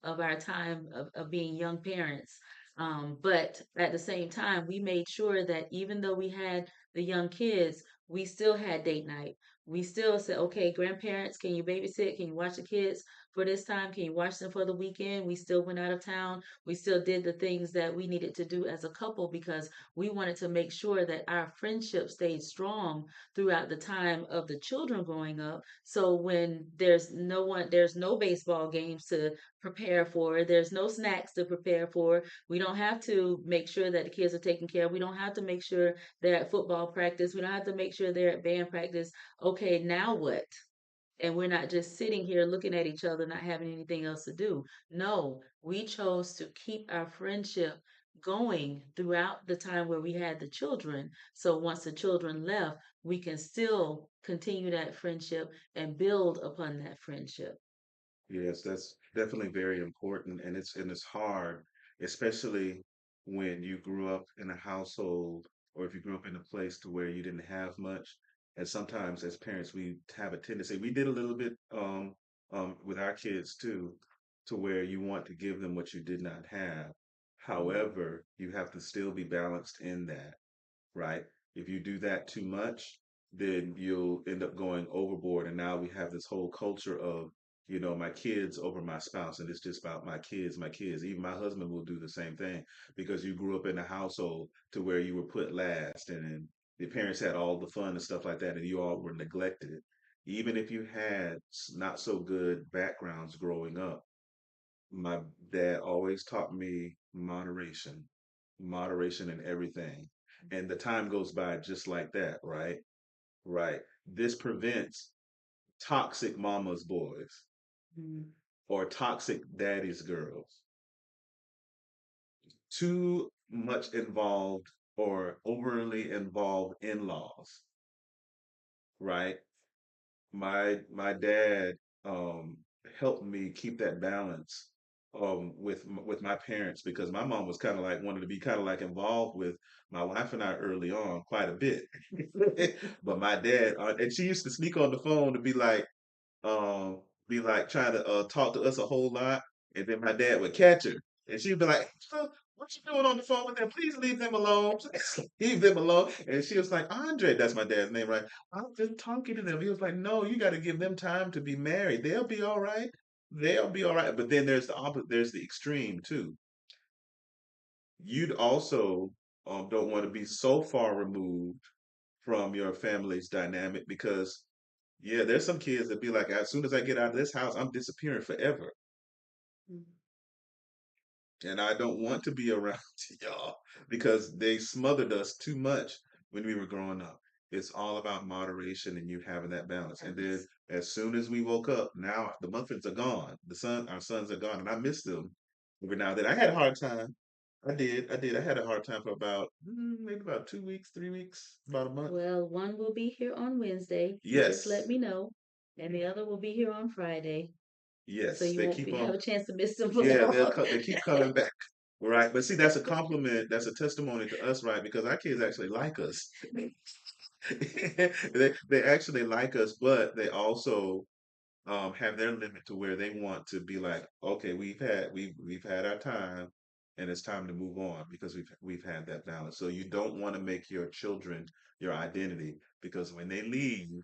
our time of being young parents. But at the same time, we made sure that even though we had the young kids, we still had date night. We still said, okay, grandparents, can you babysit? Can you watch the kids for this time? Can you watch them for the weekend? We still went out of town. We still did the things that we needed to do as a couple because we wanted to make sure that our friendship stayed strong throughout the time of the children growing up. So when there's no baseball games to prepare for, there's no snacks to prepare for. We don't have to make sure that the kids are taken care of. We don't have to make sure they're at football practice. We don't have to make sure they're at band practice. Okay, now what? And we're not just sitting here looking at each other, not having anything else to do. No, we chose to keep our friendship going throughout the time where we had the children. So once the children left, we can still continue that friendship and build upon that friendship. Yes, that's definitely very important, and it's hard, especially when you grew up in a household or if you grew up in a place to where you didn't have much. And sometimes as parents, we have a tendency, we did a little bit with our kids too, to where you want to give them what you did not have. However, you have to still be balanced in that, right? If you do that too much, then you'll end up going overboard. And now we have this whole culture of, my kids over my spouse, and it's just about my kids, my kids. Even my husband will do the same thing because you grew up in a household to where you were put last, and Your parents had all the fun and stuff like that, and you all were neglected. Even if you had not so good backgrounds growing up, my dad always taught me moderation, moderation in everything. And the time goes by just like that, right? Right. This prevents toxic mama's boys Mm, or toxic daddy's girls. Too much involved or overly involved in-laws, right? My dad um helped me keep that balance with my parents because my mom was kind of like wanted to be kind of like involved with my wife and I early on quite a bit. But my dad and she used to sneak on the phone to um be like trying to talk to us a whole lot, and then my dad would catch her, and she'd be like, "So, what you doing on the phone with them? Please leave them alone. Leave them alone." And she was like, "Andre, that's my dad's name, right? I'm just talking to them." He was like, "No, you got to give them time to be married. They'll be all right. They'll be all right." But then there's the opposite. There's the extreme too. You'd also don't want to be so far removed from your family's dynamic because yeah, there's some kids that be like, as soon as I get out of this house, I'm disappearing forever. mm, And I don't want to be around y'all because they smothered us too much when we were growing up. It's all about moderation and you having that balance. And then balance. as soon as we woke up, now the muffins are gone. Our sons are gone, and I miss them every now and then. I had a hard time. I did. I had a hard time for about maybe about 2 weeks, 3 weeks, about a month. Well, one will be here on Wednesday. You just let Yes, me know, and the other will be here on Friday, so yes, you they won't keep have on. a chance to miss them for Yeah, long. they keep coming back. Right. But see, that's a compliment. That's a testimony to us, right? Because our kids actually like us. They actually like us, but they also have their limit to where they want to be like, okay, we've had our time, and it's time to move on because we've had that balance. So you don't want to make your children your identity because when they leave,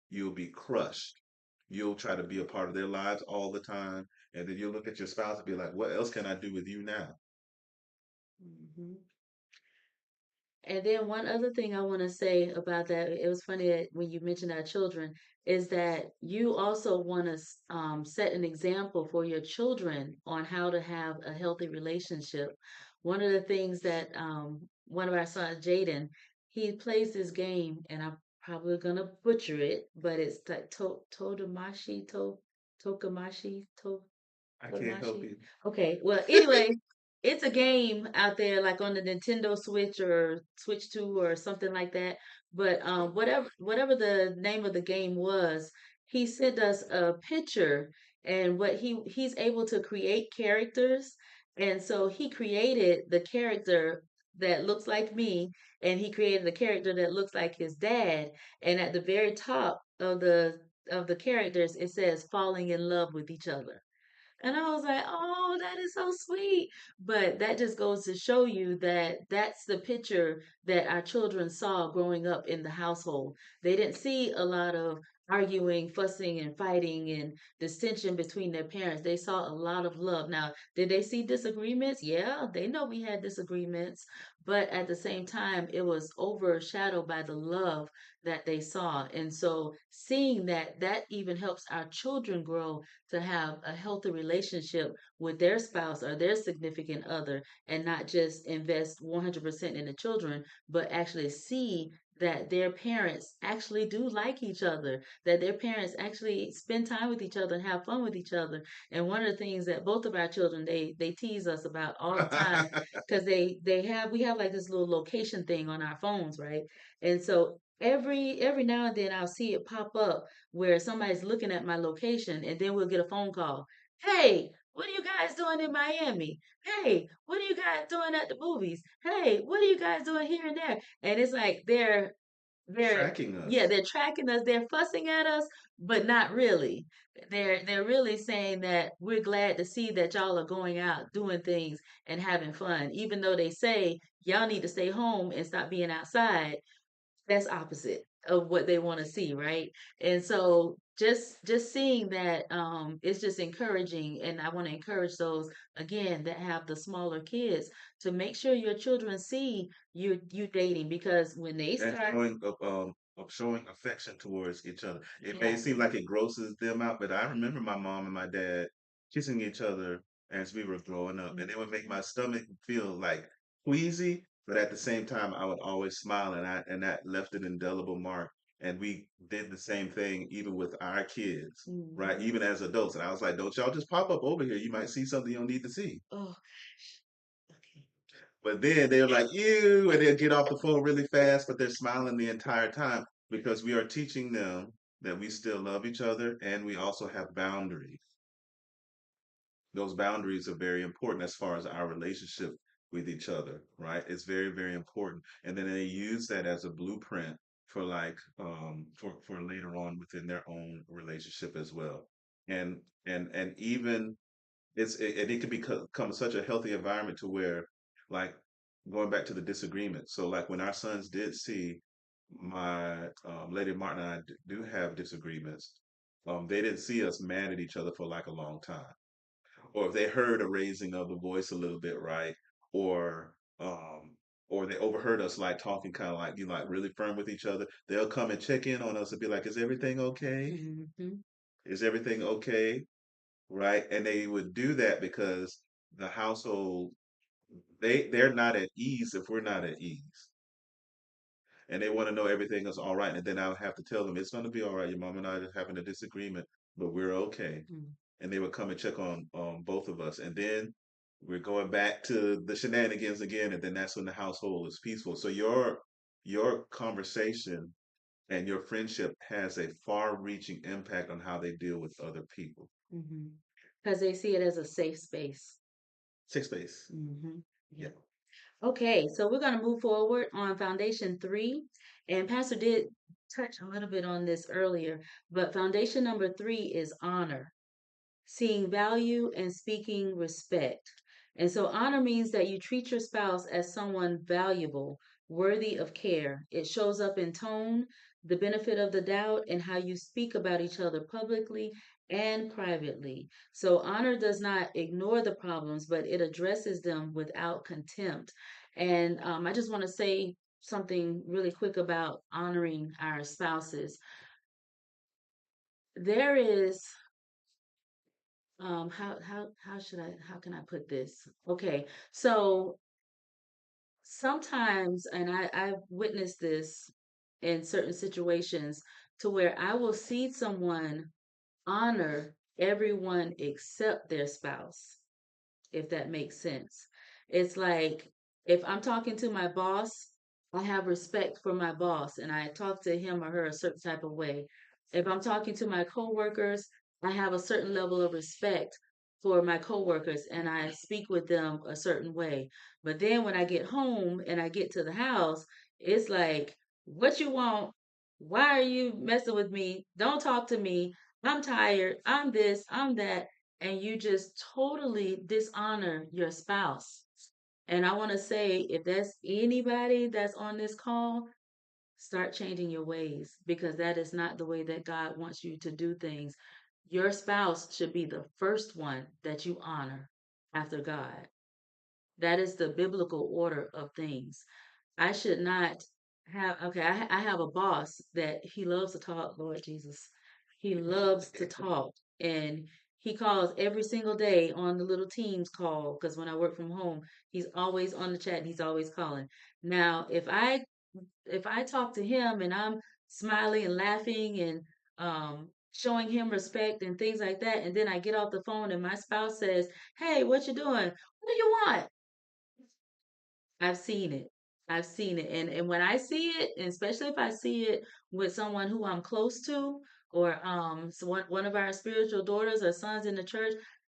you'll be crushed. You'll try to be a part of their lives all the time, and then you'll look at your spouse and be like, what else can I do with you now? Mhm. And then one other thing I want to say about that, it was funny that when you mentioned our children, is that you also want to set an example for your children on how to have a healthy relationship. One of the things that one of our sons, Jaden, he plays this game, and I'm probably gonna butcher it, but it's like Tokamashi, I can't help Tamashi. you. Okay, well, anyway, it's a game out there like on the Nintendo Switch or Switch 2 or something like that. But whatever the name of the game was, he sent us a picture and what he's able to create characters. And so he created the character that looks like me, and he created a character that looks like his dad. And at the very top of the characters, it says falling in love with each other. And I was like, oh, that is so sweet. But that just goes to show you that that's the picture that our children saw growing up in the household. They didn't see a lot of arguing, fussing, and fighting and dissension between their parents. They saw a lot of love. Now, did they see disagreements? Yeah, they know we had disagreements. But at the same time, it was overshadowed by the love that they saw. And so seeing that, that even helps our children grow to have a healthy relationship with their spouse or their significant other and not just invest 100% in the children, but actually see that their parents actually do like each other, that their parents actually spend time with each other and have fun with each other. And one of the things that both of our children they tease us about all the time because we have like this little location thing on our phones, right? And so every now and then I'll see it pop up where somebody's looking at my location and then we'll get a phone call. Hey, what are you guys doing in Miami? Hey, what are you guys doing at the movies? Hey, what are you guys doing here and there? And it's like they're Tracking yeah, us. they're tracking us, they're fussing at us, but not really. They're really saying that we're glad to see that y'all are going out doing things and having fun. Even though they say y'all need to stay home and stop being outside, that's opposite. of what they want to see, right? And so just seeing that it's just encouraging, and I want to encourage those again that have the smaller kids to make sure your children see you dating, because when they And start, of showing affection towards each other. It may yes. seem like it grosses them out, but I remember my mom and my dad kissing each other as we were growing up, and it would make Mhm. my stomach feel like queasy, but at the same time, I would always smile, and that left an indelible mark. And we did the same thing even with our kids, right? Mhm. Even as adults. And I was like, "Don't y'all just pop up over here? You might see something you don't need to see." Oh gosh. Okay. But then they're like, ew, and they'll get off the phone really fast, but they're smiling the entire time because we are teaching them that we still love each other and we also have boundaries. Those boundaries are very important as far as our relationship with each other, right? It's very, very important. And then they use that as a blueprint for like for later on within their own relationship as well. And even it can become such a healthy environment to where like going back to the disagreement. So like when our sons did see my lady Martin and I do have disagreements, they didn't see us mad at each other for like a long time, or if they heard a raising of the voice a little bit, right, or or they overheard us like talking kind of like like really firm with each other, they'll come and check in on us and be like, is everything okay, Mhm. is everything okay, right? And they would do that because the household, they're not at ease if we're not at ease, and they want to know everything is all right. And then I would have to tell them it's going to be all right. Your mom and I are just having a disagreement, but we're okay. Mhm. And they would come and check on both of us, and then we're going back to the shenanigans again, and then that's when the household is peaceful. So your conversation and your friendship has a far-reaching impact on how they deal with other people. Mhm. Because they see it as a safe space. Six space. Mhm. Yeah. Yeah. Okay, so we're going to move forward on foundation three. And Pastor did touch a little bit on this earlier, but foundation number three is honor, seeing value and speaking respect. And so honor means that you treat your spouse as someone valuable, worthy of care. It shows up in tone, the benefit of the doubt, and how you speak about each other publicly and privately. So honor does not ignore the problems, but it addresses them without contempt. And I just want to say something really quick about honoring our spouses. There is how should I how can I put this? Okay, so sometimes, and I've witnessed this in certain situations, to where I will see someone honor everyone except their spouse, if that makes sense. It's like if I'm talking to my boss, I have respect for my boss and I talk to him or her a certain type of way. If I'm talking to my coworkers, I have a certain level of respect for my coworkers and I speak with them a certain way. But then when I get home and I get to the house, it's like, what you want? Why are you messing with me? Don't talk to me. I'm tired. I'm this, I'm that, and you just totally dishonor your spouse. And I want to say, if there's anybody that's on this call, start changing your ways, because that is not the way that God wants you to do things. Your spouse should be the first one that you honor after God. That is the biblical order of things. I should not have, okay, I have a boss that he loves to talk, Lord Jesus. He loves to talk. And he calls every single day on the little Teams call, because when I work from home, he's always on the chat and he's always calling. Now, if I talk to him and I'm smiling and laughing and showing him respect and things like that, and then I get off the phone and my spouse says, "Hey, what you doing? What do you want?" I've seen it. I've seen it. And when I see it, and especially if I see it with someone who I'm close to, or so one of our spiritual daughters or sons in the church,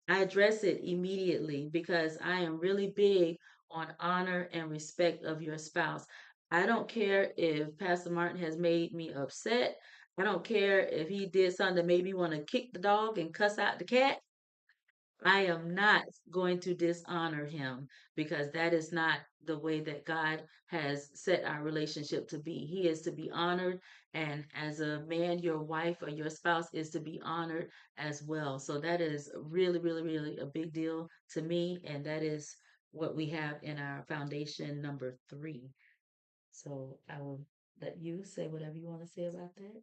I address it immediately, because I am really big on honor and respect of your spouse. I don't care if Pastor Martin has made me upset. I don't care if he did something that made me want to kick the dog and cuss out the cat. I am not going to dishonor him because that is not the way that God has set our relationship to be. He is to be honored, and as a man, your wife or your spouse is to be honored as well. So that is really, really, really a big deal to me, and that is what we have in our foundation number three. So I will let you say whatever you want to say about that.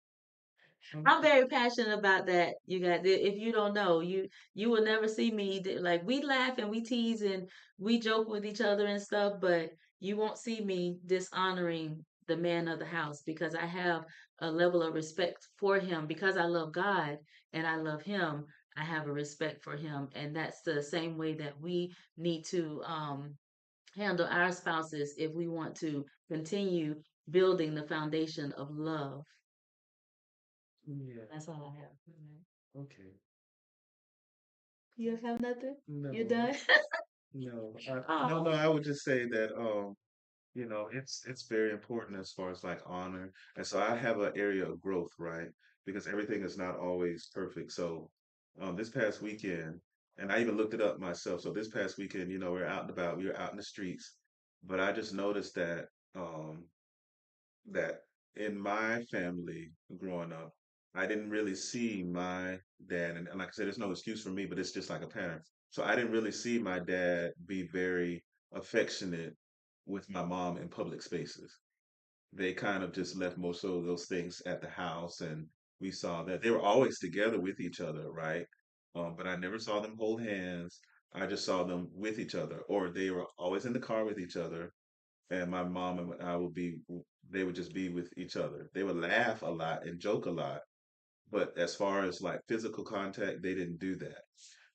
I'm Okay. very passionate about that. You got if you don't know, you will never see me like we laugh and we tease and we joke with each other and stuff, but you won't see me dishonoring the man of the house because I have a level of respect for him because I love God and I love him. I have a respect for him, and that's the same way that we need to handle our spouses if we want to continue building the foundation of love. Yeah. That's all I have. Okay. You have nothing? You No. done? No. No. Oh, I would just say that it's very important as far as like honor. And so I have an area of growth, right? Because everything is not always perfect. So this past weekend, and I even looked it up myself. So this past weekend, we're out and about, we were out in the streets, but I just noticed um that in my family growing up, I didn't really see my dad, and like I said, there's no excuse for me, but it's just like a parent. So I didn't really see my dad be very affectionate with my mom in public spaces. They kind of just left most of those things at the house, and we saw that they were always together with each other, right? But I never saw them hold hands. I just saw them with each other, or they were always in the car with each other, and my mom and I they would just be with each other. They would laugh a lot and joke a lot, but as far as like physical contact, they didn't do that.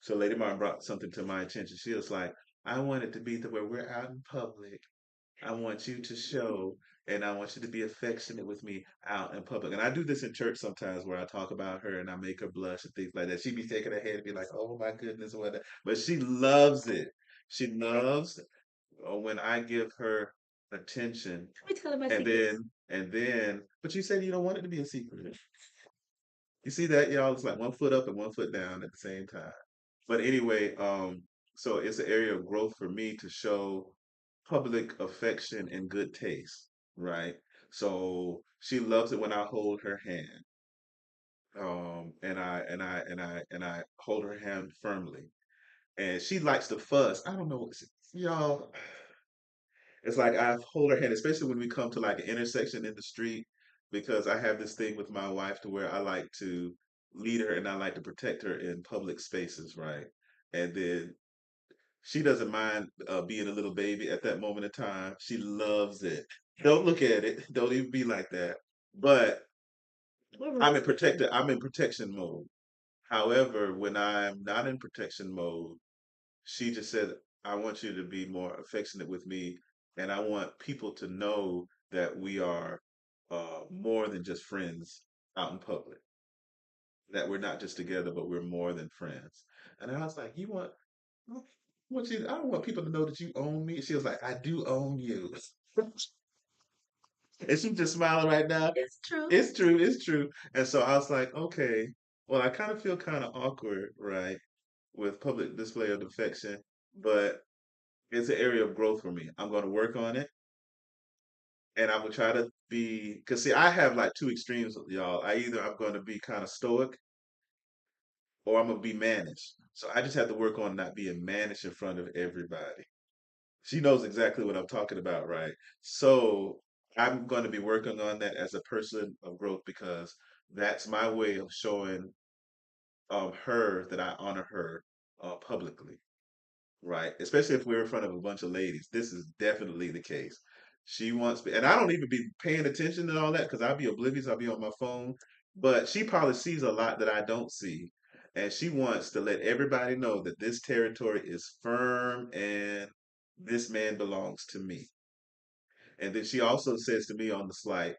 So Lady Martin brought something to my attention. She was like, I want it to be to where we're out in public. I want you to show, and I want you to be affectionate with me out in public. And I do this in church sometimes where I talk about her and I make her blush and things like that. She be shaking her head and be like, oh my goodness, what? But she loves it. She loves when I give her attention, let me tell my and secrets. but you said you don't want it to be a secret. You see that, y'all? It's like one foot up and one foot down at the same time. But anyway, so it's an area of growth for me to show public affection and good taste, right? So she loves it when I hold her hand, and I hold her hand firmly, and she likes to fuss. I don't know, y'all. It's like I hold her hand, especially when we come to like an intersection in the street, because I have this thing with my wife to where I like to lead her and I like to protect her in public spaces, right? And then she doesn't mind being a little baby at that moment in time. She loves it. Don't look at it. Don't even be like that. But What rose? I'm in protection mode. However, when I'm not in protection mode, she just said, I want you to be more affectionate with me, and I want people to know that we are more than just friends out in public, that we're not just together, but we're more than friends. And I was like, I don't want people to know that you own me. She was like, I do own you. And she's just smiling right now. It's true. It's true, it's true. And so I was like, okay, well, I kind of feel kind of awkward, right, with public display of affection, but it's an area of growth for me. I'm going to work on it, and I will try to be. Because see, I have like two extremes, y'all. I'm going to be kind of stoic, or I'm gonna be managed. So I just have to work on not being managed in front of everybody. She knows exactly what I'm talking about, right? So I'm going to be working on that as a person of growth because that's my way of showing her that I honor her publicly, right? Especially if we're in front of a bunch of ladies. This is definitely the case. She wants me, and I don't even be paying attention and all that because I'll be oblivious. I'll be on my phone, but she probably sees a lot that I don't see, and she wants to let everybody know that this territory is firm and this man belongs to me. And then she also says to me on the slide,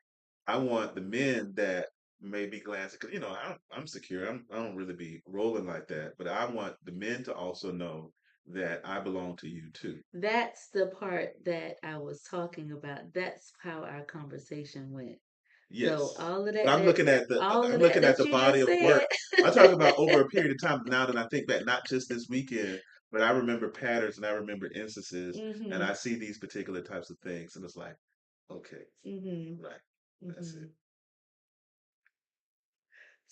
I want the men that may be glancing, because I'm secure. I don't really be rolling like that, but I want the men to also know that I belong to you too. That's the part that I was talking about. That's how our conversation went. So Yes. all of But that, that all I'm of that looking at that the you just body of work. said. I'm talking about over a period of time. Now that I think back, not just this weekend, but I remember patterns and I remember instances, and I Mhm. see these particular types of things, and it's like, okay, Mhm. right, that's it. Mhm.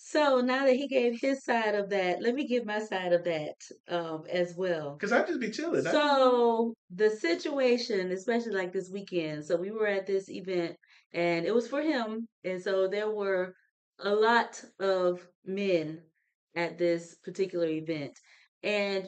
So now that he gave his side of that, let me give my side of that as well. Because I just be chilling. So the situation, especially like this weekend, so we were at this event and it was for him. And so there were a lot of men at this particular event. And,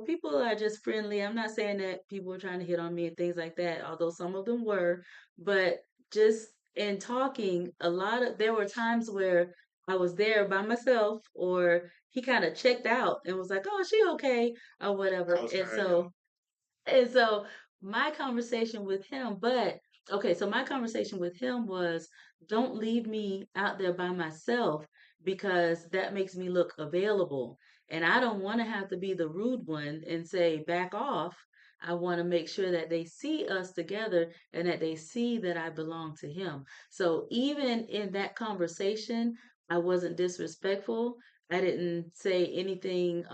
people are just friendly. I'm not saying that people were trying to hit on me and things like that, although some of them were. But just in talking, there were times where I was there by myself or he kind of checked out and was like, "Oh, is she okay?" or I whatever. was And trying, y'all. so my conversation with him, but okay, so my conversation with him was don't leave me out there by myself because that makes me look available. And I don't want to have to be the rude one and say, back off. I want to make sure that they see us together and that they see that I belong to him. So even in that conversation, I wasn't disrespectful. I didn't say anything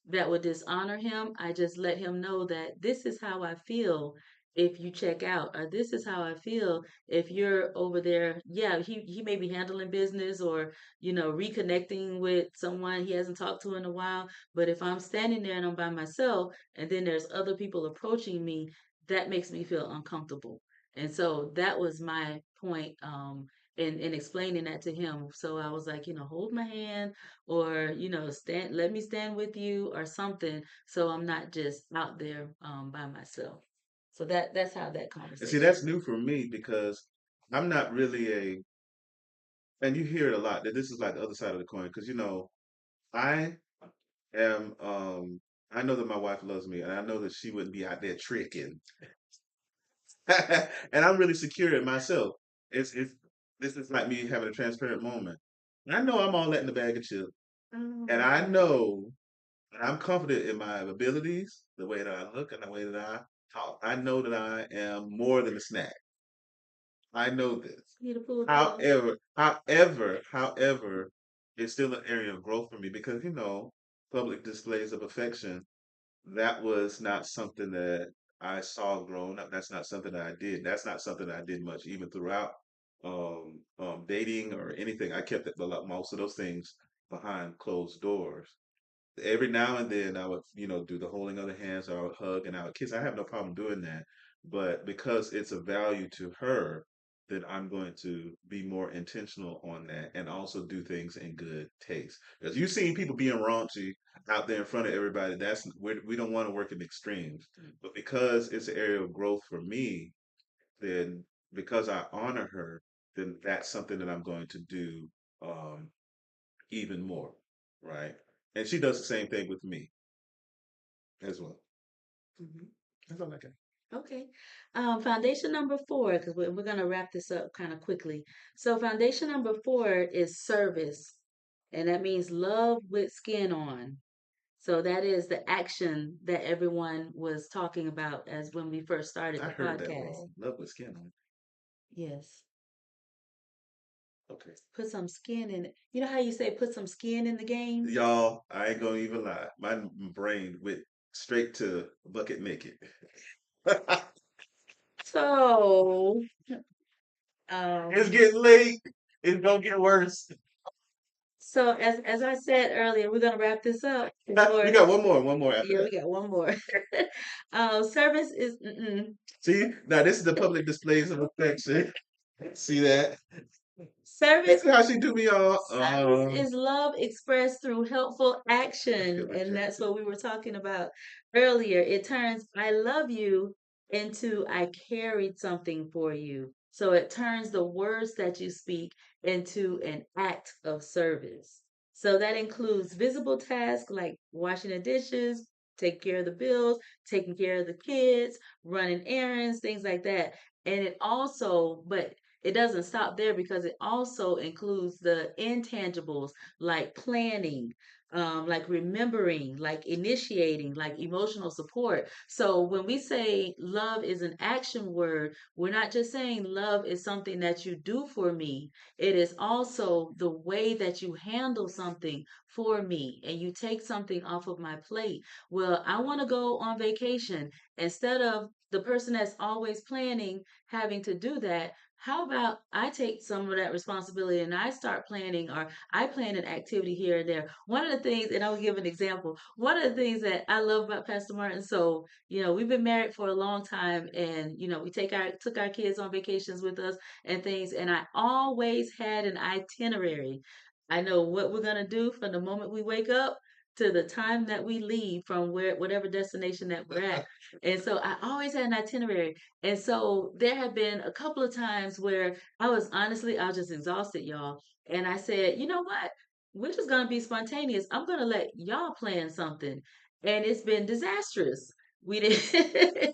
that would dishonor him. I just let him know that this is how I feel if you check out, or this is how I feel if you're over there. Yeah, he may be handling business or, reconnecting with someone he hasn't talked to in a while. But if I'm standing there and I'm by myself and then there's other people approaching me, that makes me feel uncomfortable. And so that was my point in explaining that to him. So I was like, hold my hand or let me stand with you or something so I'm not just out there by myself. So that's how that And see, conversation that's went. new for me because I'm not really and you hear it a lot that this is like the other side of the coin. Because I am, I know that my wife loves me, and I know that she wouldn't be out there tricking. And I'm really secure in myself. It's this is like me having a transparent moment. And I know I'm all that in the bag of chips, and Oh, I okay. know and I'm confident in my abilities, the way that I look, and the way that I talk. I know that I am more than a snack. I know this. Need a pool table. However, it's still an area of growth for me because public displays of affection, that was not something that I saw growing up. That's not something that I did. That's not something that I did much even throughout dating or anything. I kept most of those things behind closed doors. Every now and then I would, do the holding of the hands or I would hug and I would kiss. I have no problem doing that. But because it's a value to her, then I'm going to be more intentional on that and also do things in good taste. Because you've seen people being raunchy out there in front of everybody. We don't want to work in extremes. But because it's an area of growth for me, then because I honor her, then that's something that I'm going to do um, even more, right? And she does the same thing with me as well. Hmm. That's all I got. Okay. Foundation number four, because we're going to wrap this up kind of quickly. So, foundation number four is service, and that means love with skin on. So, that is the action that everyone was talking about as when we first started I the heard that podcast. wrong. Love with skin on. Yes. Okay. Put some skin in it. You know how you say put some skin in the game? Y'all, I ain't gonna even lie. My brain went straight to bucket naked. So, It's um, getting late. It's gonna get worse. so as I said earlier, we're gonna wrap this up We before. got one more after Yeah, that. we got one more. Service is See, now this is the public displays of affection. See that? This service. is how she do me all. Service is love expressed through helpful I feel action, and that's rejected. what we were talking about earlier. It turns "I love you" into "I carried something for you." So it turns the words that you speak into an act of service. So that includes visible tasks like washing the dishes, taking care of the bills, taking care of the kids, running errands, things like that. And but it doesn't stop there because it also includes the intangibles like planning, like remembering, like initiating, like emotional support. So when we say love is an action word, we're not just saying love is something that you do for me. It is also the way that you handle something for me and you take something off of my plate. Well, I want to go on vacation. Instead of the person that's always planning having to do that, how about I take some of that responsibility and I start planning, or I plan an activity here and there. One of the things, and I'll give an example. One of the things that I love about Pastor Martin, so we've been married for a long time, and we took our kids on vacations with us and things, and I always had an itinerary. I know what we're gonna do from the moment we wake up to the time that we leave from whatever destination that we're at. And so I always had an itinerary. And so there have been a couple of times where I was just exhausted, y'all. And I said, you know what? We're just going to be spontaneous. I'm going to let y'all plan something. And it's been disastrous. We did,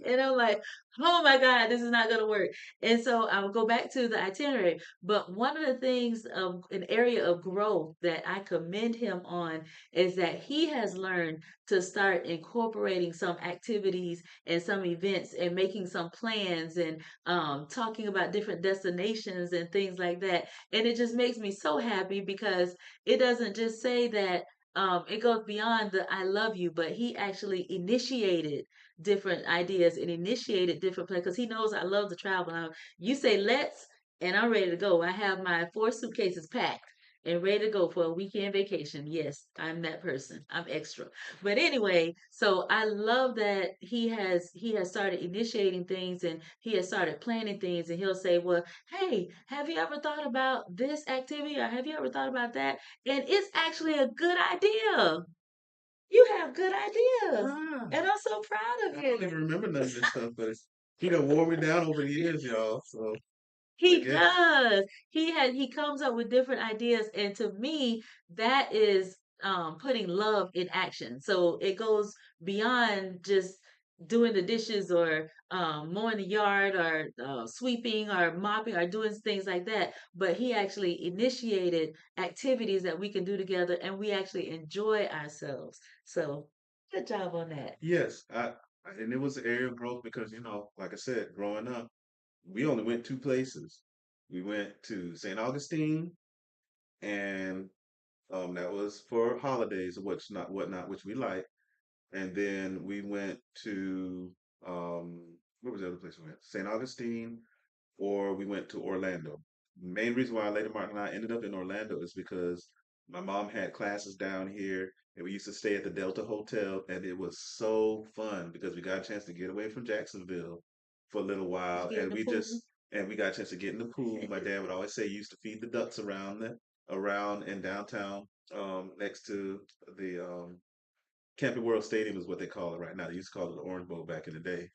and I'm like, oh my God, this is not going to work. And so I will go back to the itinerary. But one of the things of an area of growth that I commend him on is that he has learned to start incorporating some activities and some events and making some plans and talking about different destinations and things like that. And it just makes me so happy because it doesn't just say that it goes beyond the I love you, but he actually initiated different ideas and initiated different plans because he knows I love to travel. Now, you say let's, and I'm ready to go. I have my 4 suitcases packed and ready to go for a weekend vacation. Yes, I'm that person. I'm extra. But anyway, so I love that he has started initiating things and he has started planning things and he'll say, "Well, hey, have you ever thought about this activity or have you ever thought about that?" And it's actually a good idea. You have good ideas. Ah, And I'm so proud of I don't you. even remember none of this stuff, but he done wore me down over the years, y'all. So I He guess does. He comes up with different ideas, and to me, that is putting love in action. So it goes beyond just doing the dishes or mowing the yard or sweeping or mopping or doing things like that. But he actually initiated activities that we can do together, and we actually enjoy ourselves. So good job on that. yes, and it was an area of growth because like I said, growing up, we only went two places. We went to St. Augustine, and that was for holidays or whatnot, which we like. And then we went to um, where was the other place we went? St. Augustine, or we went to Orlando. Main reason why Lady Martin and I ended up in Orlando is because my mom had classes down here, and we used to stay at the Delta Hotel, and it was so fun because we got a chance to get away from Jacksonville for a little Did you while, get in the pool? and we got a chance to get in the pool. My dad would always say he used to feed the ducks around in downtown, next to the Camping World Stadium is what they call it right now. They used to call it the Orange Bowl back in the day.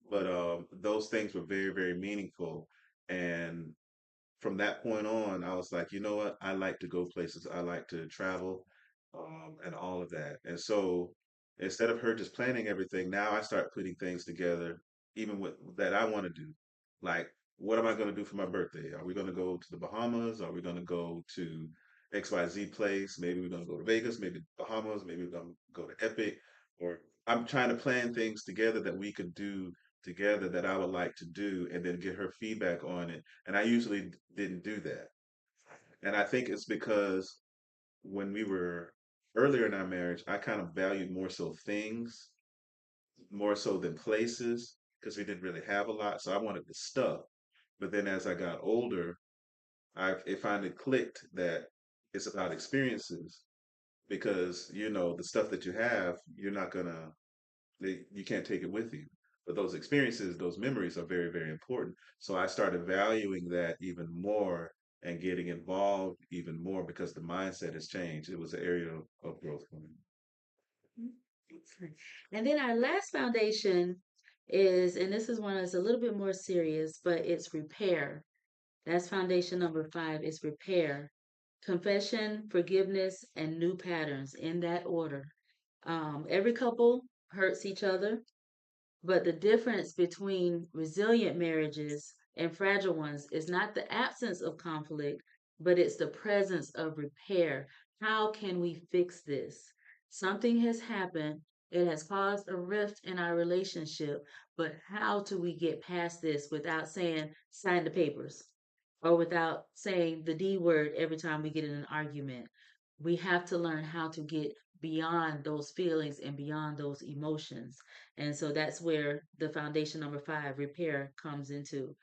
But those things were very, very meaningful. And from that point on, I was like, you know what? I like to go places. I like to travel, and all of that. And so instead of her just planning everything, now I start putting things together, even with that I want to do. Like, what am I going to do for my birthday? Are we going to go to the Bahamas? Are we going to go to XYZ place? Maybe we're going to go to Vegas, maybe Bahamas, maybe we're going to go to Epic. Or I'm trying to plan things together that we could do together that I would like to do and then get her feedback on it. And I usually didn't do that. And I think it's because when we were earlier in our marriage, I kind of valued more so things, more so than places, because we didn't really have a lot. So I wanted the stuff. But then as I got older, it finally clicked that it's about experiences because, the stuff that you have, you're not gonna you can't take it with you. But those experiences, those memories are very, very important. So I started valuing that even more and getting involved even more because the mindset has changed. It was an area of growth for me. Excellent. And then our last foundation is, and this is one that's a little bit more serious, but it's repair. That's foundation number 5 is repair. Confession, forgiveness, and new patterns in that order. Every couple hurts each other, but the difference between resilient marriages and fragile ones is not the absence of conflict, but it's the presence of repair. how can we fix this? Something has happened. It has caused a rift in our relationship, but how do we get past this without saying sign the papers or without saying the D word every time we get in an argument? We have to learn how to get beyond those feelings and beyond those emotions. And so that's where the foundation number five, repair, comes into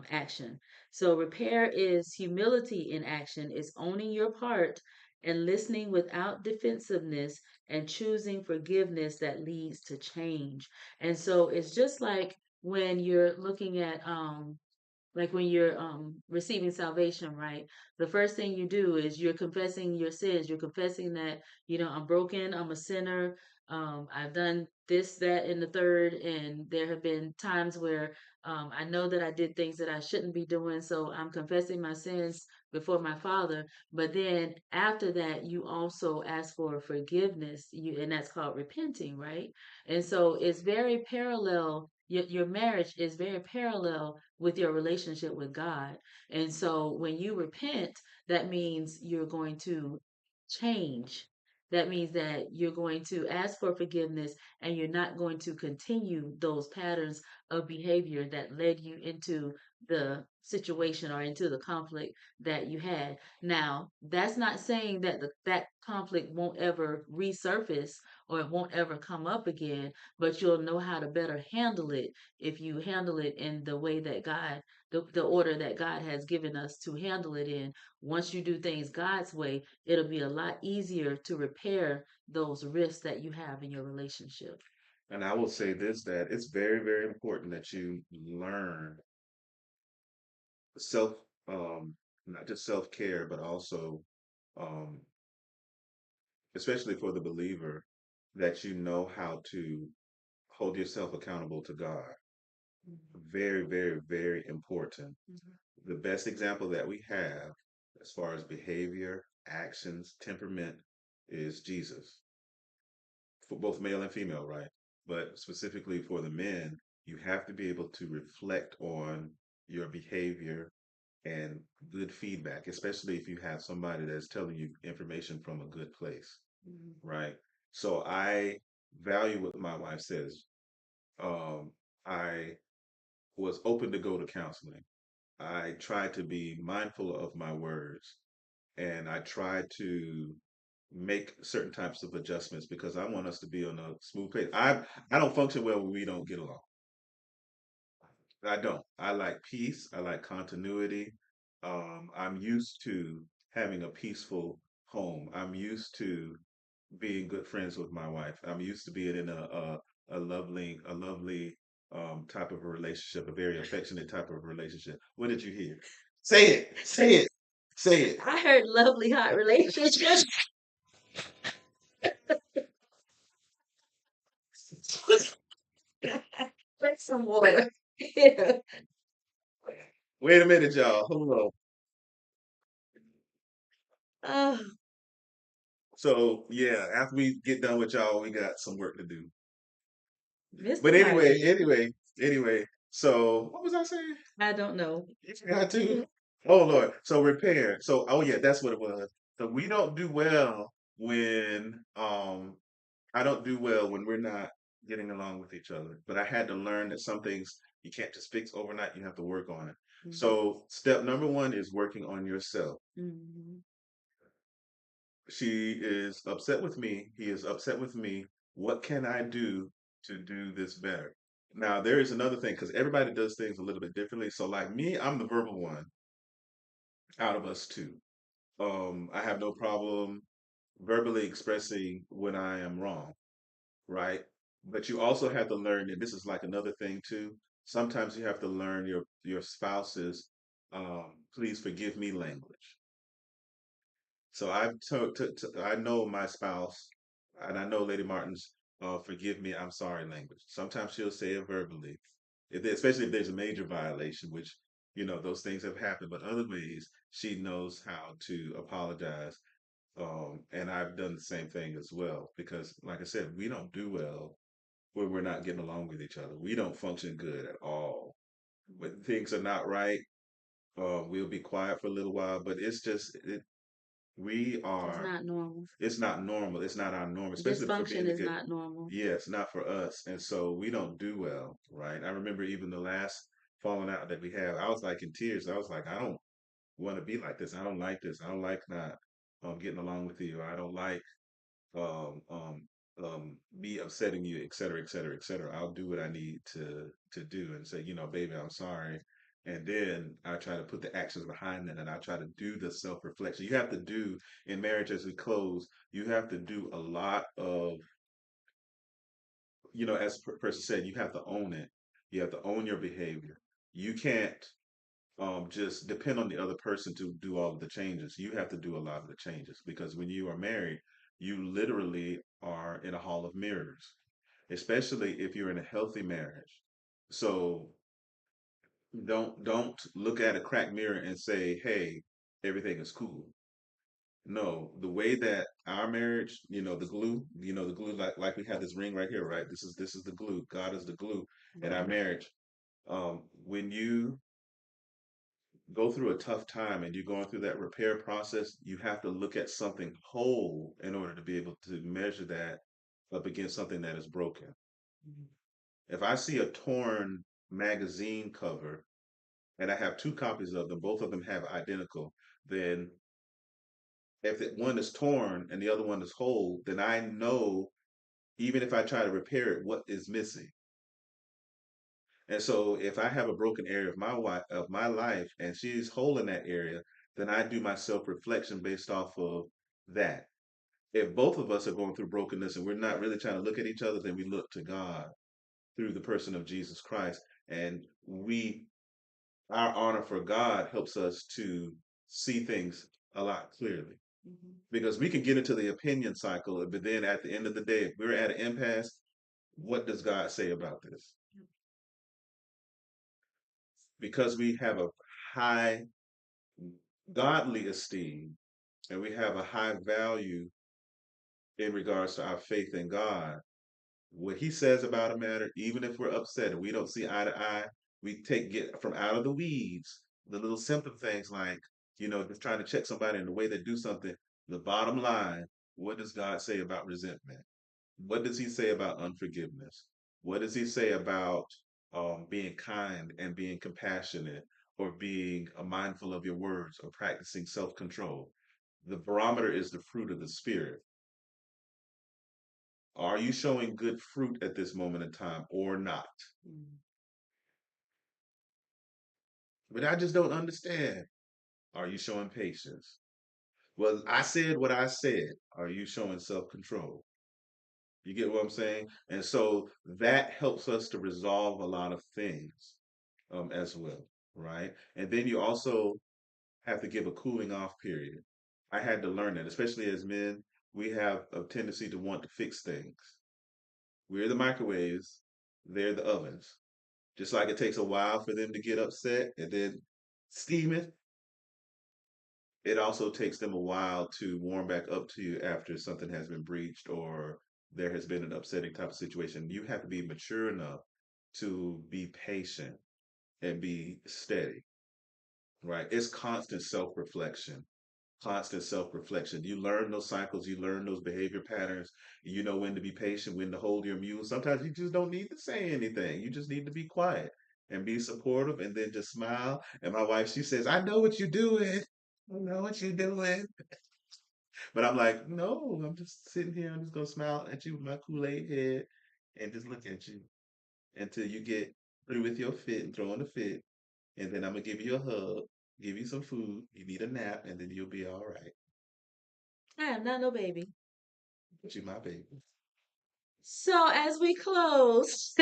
action. So repair is humility in action, is owning your part and listening without defensiveness and choosing forgiveness that leads to change. And so it's just when you're looking at like when you're receiving salvation, right? The first thing you do is you're confessing your sins. You're confessing that, I'm broken, I'm a sinner, I've done this, that, and the third, and there have been times where I know that I did things that I shouldn't be doing, so I'm confessing my sins before my Father. But then after that, you also ask for forgiveness, and that's called repenting, right? And so it's very parallel. Your marriage is very parallel with your relationship with God. And so when you repent, that means you're going to change. That means that you're going to ask for forgiveness and you're not going to continue those patterns of behavior that led you into the situation or into the conflict that you had. Now, that's not saying that that conflict won't ever resurface or it won't ever come up again, but you'll know how to better handle it if you handle it in the way that the order that God has given us to handle it in. Once you do things God's way, it'll be a lot easier to repair those risks that you have in your relationship. And I will say this, that it's very, very important that you learn self, um, not just self-care, but also, um, especially for the believer, that you know how to hold yourself accountable to God. Very, very, very important. Mhm. The best example that we have as far as behavior, actions, temperament is Jesus, for both male and female, right? But specifically for the men, you have to be able to reflect on your behavior and good feedback, especially if you have somebody that's telling you information from a good place, Mhm. right? So I value what my wife says. I was open to go to counseling. I try to be mindful of my words and I try to make certain types of adjustments because I want us to be on a smooth pace. I don't function well when we don't get along. I don't. I like peace. I like continuity. I'm used to having a peaceful home. I'm used to being good friends with my wife. I'm used to being in a lovely type of a relationship, a very affectionate type of relationship. What did you hear? Say it. Say it. Say it. I heard lovely hot relationships. Drink some water. Yeah. Wait a minute, y'all. Hold on. Oh, So yeah, after we get done with y'all, we got some work to do. Mr. But anyway, Martin. anyway. So what was I saying? I don't know. You forgot to. Oh Lord. So repair. So oh yeah, that's what it was. So we don't do well when I don't do well when we're not getting along with each other. But I had to learn that some things you can't just fix overnight. You have to work on it. Mhm. So step number one is working on yourself. Mhm. She is upset with me. He is upset with me. What can I do to do this better? Now, there is another thing because everybody does things a little bit differently. So, like me, I'm the verbal one out of us two. I have no problem verbally expressing when I am wrong, right? But you also have to learn, and this is like another thing too. Sometimes you have to learn your spouse's please forgive me language. So I know my spouse, and I know Lady Martin's forgive me, I'm sorry language. Sometimes she'll say it verbally, especially if there's a major violation, which those things have happened. But other ways, she knows how to apologize, and I've done the same thing as well. Because, like I said, we don't do well when we're not getting along with each other. We don't function good at all. When things are not right, we'll be quiet for a little while, but it's just We It's are, not normal. it's not normal. It's not our norm, especially for Dysfunction being a is good, not normal. yes, not for us. And so we don't do well, right? I remember even the last falling out that we had, I was like in tears. I was like, I don't want to be like this. I don't like this. I don't like not getting along with you. I don't like um, um, me upsetting you, et cetera, et cetera, et cetera. I'll do what I need to do and say, baby, I'm sorry. And then I try to put the actions behind that, and I try to do the self reflection. You have to do in marriage as we close. You have to do a lot of, as person said, you have to own it. You have to own your behavior. You can't just depend on the other person to do all of the changes. You have to do a lot of the changes because when you are married, you literally are in a hall of mirrors, especially if you're in a healthy marriage. So don't look at a cracked mirror and say, "Hey, everything is cool." No, the way that our marriage, the glue, like we have this ring right here, right? This is the glue. God is the glue in our Mhm. marriage. When you go through a tough time and you're going through that repair process, you have to look at something whole in order to be able to measure that up against something that is broken. Mhm. If I see a torn magazine cover and I have two copies of them, both of them have identical, then if one is torn and the other one is whole, then I know even if I try to repair it, what is missing. And so if I have a broken area of my life and she's whole in that area, then I do my self-reflection based off of that. If both of us are going through brokenness and we're not really trying to look at each other, then we look to God through the person of Jesus Christ. And our honor for God helps us to see things a lot clearly. Mhm. Because we can get into the opinion cycle, but then at the end of the day, if we're at an impasse, what does God say about this? Because we have a high godly esteem and we have a high value in regards to our faith in God, what he says about a matter, even if we're upset and we don't see eye to eye, we get from out of the weeds, the little simple things like, just trying to check somebody in the way they do something. The bottom line, what does God say about resentment? What does he say about unforgiveness? What does he say about being kind and being compassionate or being mindful of your words or practicing self control? The barometer is the fruit of the Spirit. Are you showing good fruit at this moment in time or not? Mhm. But I just don't understand. Are you showing patience? Well, I said what I said. Are you showing self control? You get what I'm saying? And so that helps us to resolve a lot of things as well, right? And then you also have to give a cooling off period. I had to learn that, especially as men, we have a tendency to want to fix things. We're the microwaves, they're the ovens. Just like it takes a while for them to get upset and then steam it also takes them a while to warm back up to you after something has been breached or there has been an upsetting type of situation. You have to be mature enough to be patient and be steady, right? It's constant self reflection. Constant self reflection. You learn those cycles, you learn those behavior patterns. You know when to be patient, when to hold your mule. Sometimes you just don't need to say anything. You just need to be quiet and be supportive and then just smile. And my wife, she says, I know what you're doing. I know what you're doing. But I'm like, no, I'm just sitting here. I'm just going to smile at you with my Kool-Aid head and just look at you until you get through with your fit and throwing a fit. And then I'm going to give you a hug, give you some food. You need a nap, and then you'll be all right. I am not no baby. But you my baby. So as we close,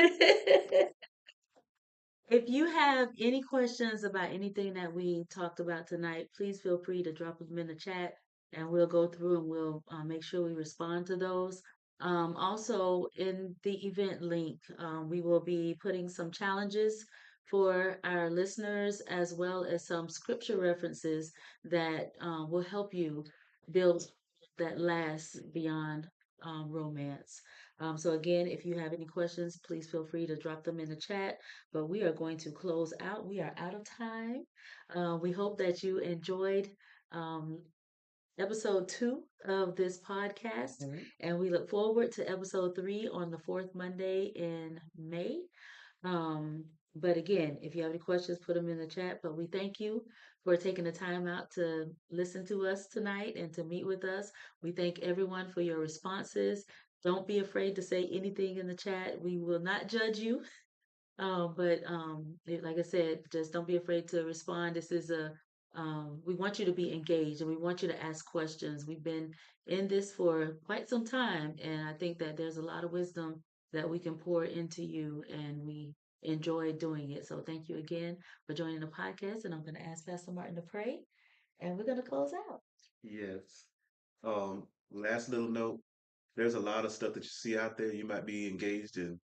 if you have any questions about anything that we talked about tonight, please feel free to drop them in the chat and we'll go through and we'll make sure we respond to those. Also, in the event link, we will be putting some challenges for our listeners as well as some scripture references that will help you build that lasts beyond romance. So, again, if you have any questions, please feel free to drop them in the chat, but we are going to close out. We are out of time. We hope that you enjoyed um, episode 2 of this podcast, Mhm. and we look forward to episode 3 on the fourth Monday in May. Um, but again, if you have any questions, put them in the chat. But we thank you for taking the time out to listen to us tonight and to meet with us. We thank everyone for your responses. Don't be afraid to say anything in the chat. We will not judge you. Like I said, just don't be afraid to respond. We want you to be engaged and we want you to ask questions. We've been in this for quite some time, and I think that there's a lot of wisdom that we can pour into you, and we enjoy doing it. So thank you again for joining the podcast, and I'm going to ask Pastor Martin to pray, and we're going to close out. Yes. Last little note, there's a lot of stuff that you see out there you might be engaged in,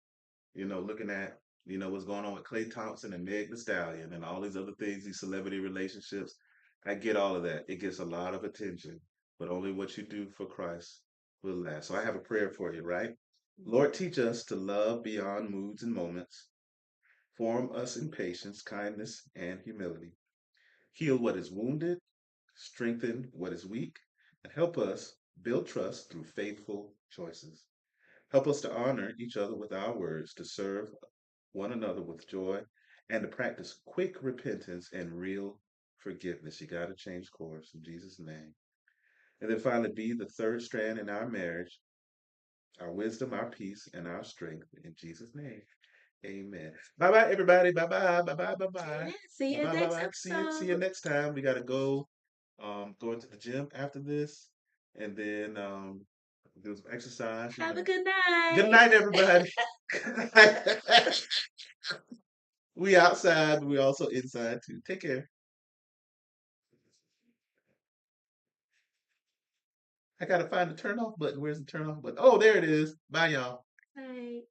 looking at, what's going on with Clay Thompson and Meg Thee Stallion and all these other things, these celebrity relationships. I get all of that. It gets a lot of attention, but only what you do for Christ will last. So I have a prayer for you, right? Lord, teach us to love beyond moods and moments. Form us in patience, kindness, and humility. Heal what is wounded, strengthen what is weak, and help us build trust through faithful choices. Help us to honor each other with our words, to serve one another with joy, and to practice quick repentance and real forgiveness. You got to change course in Jesus' name. And then finally, be the third strand in our marriage, our wisdom, our peace, and our strength in Jesus' name. Amen. Bye bye, everybody. Bye bye. Bye bye. Bye bye. Amen. See Bye you bye. Bye next bye. See you episode. next time. We gotta go into the gym after this, and then do some exercise. Have a good night. Good night, everybody. We outside, but we also inside too. Take care. I gotta find the turn off button. Where's the turn off button? Oh, there it is. Bye, y'all. Bye.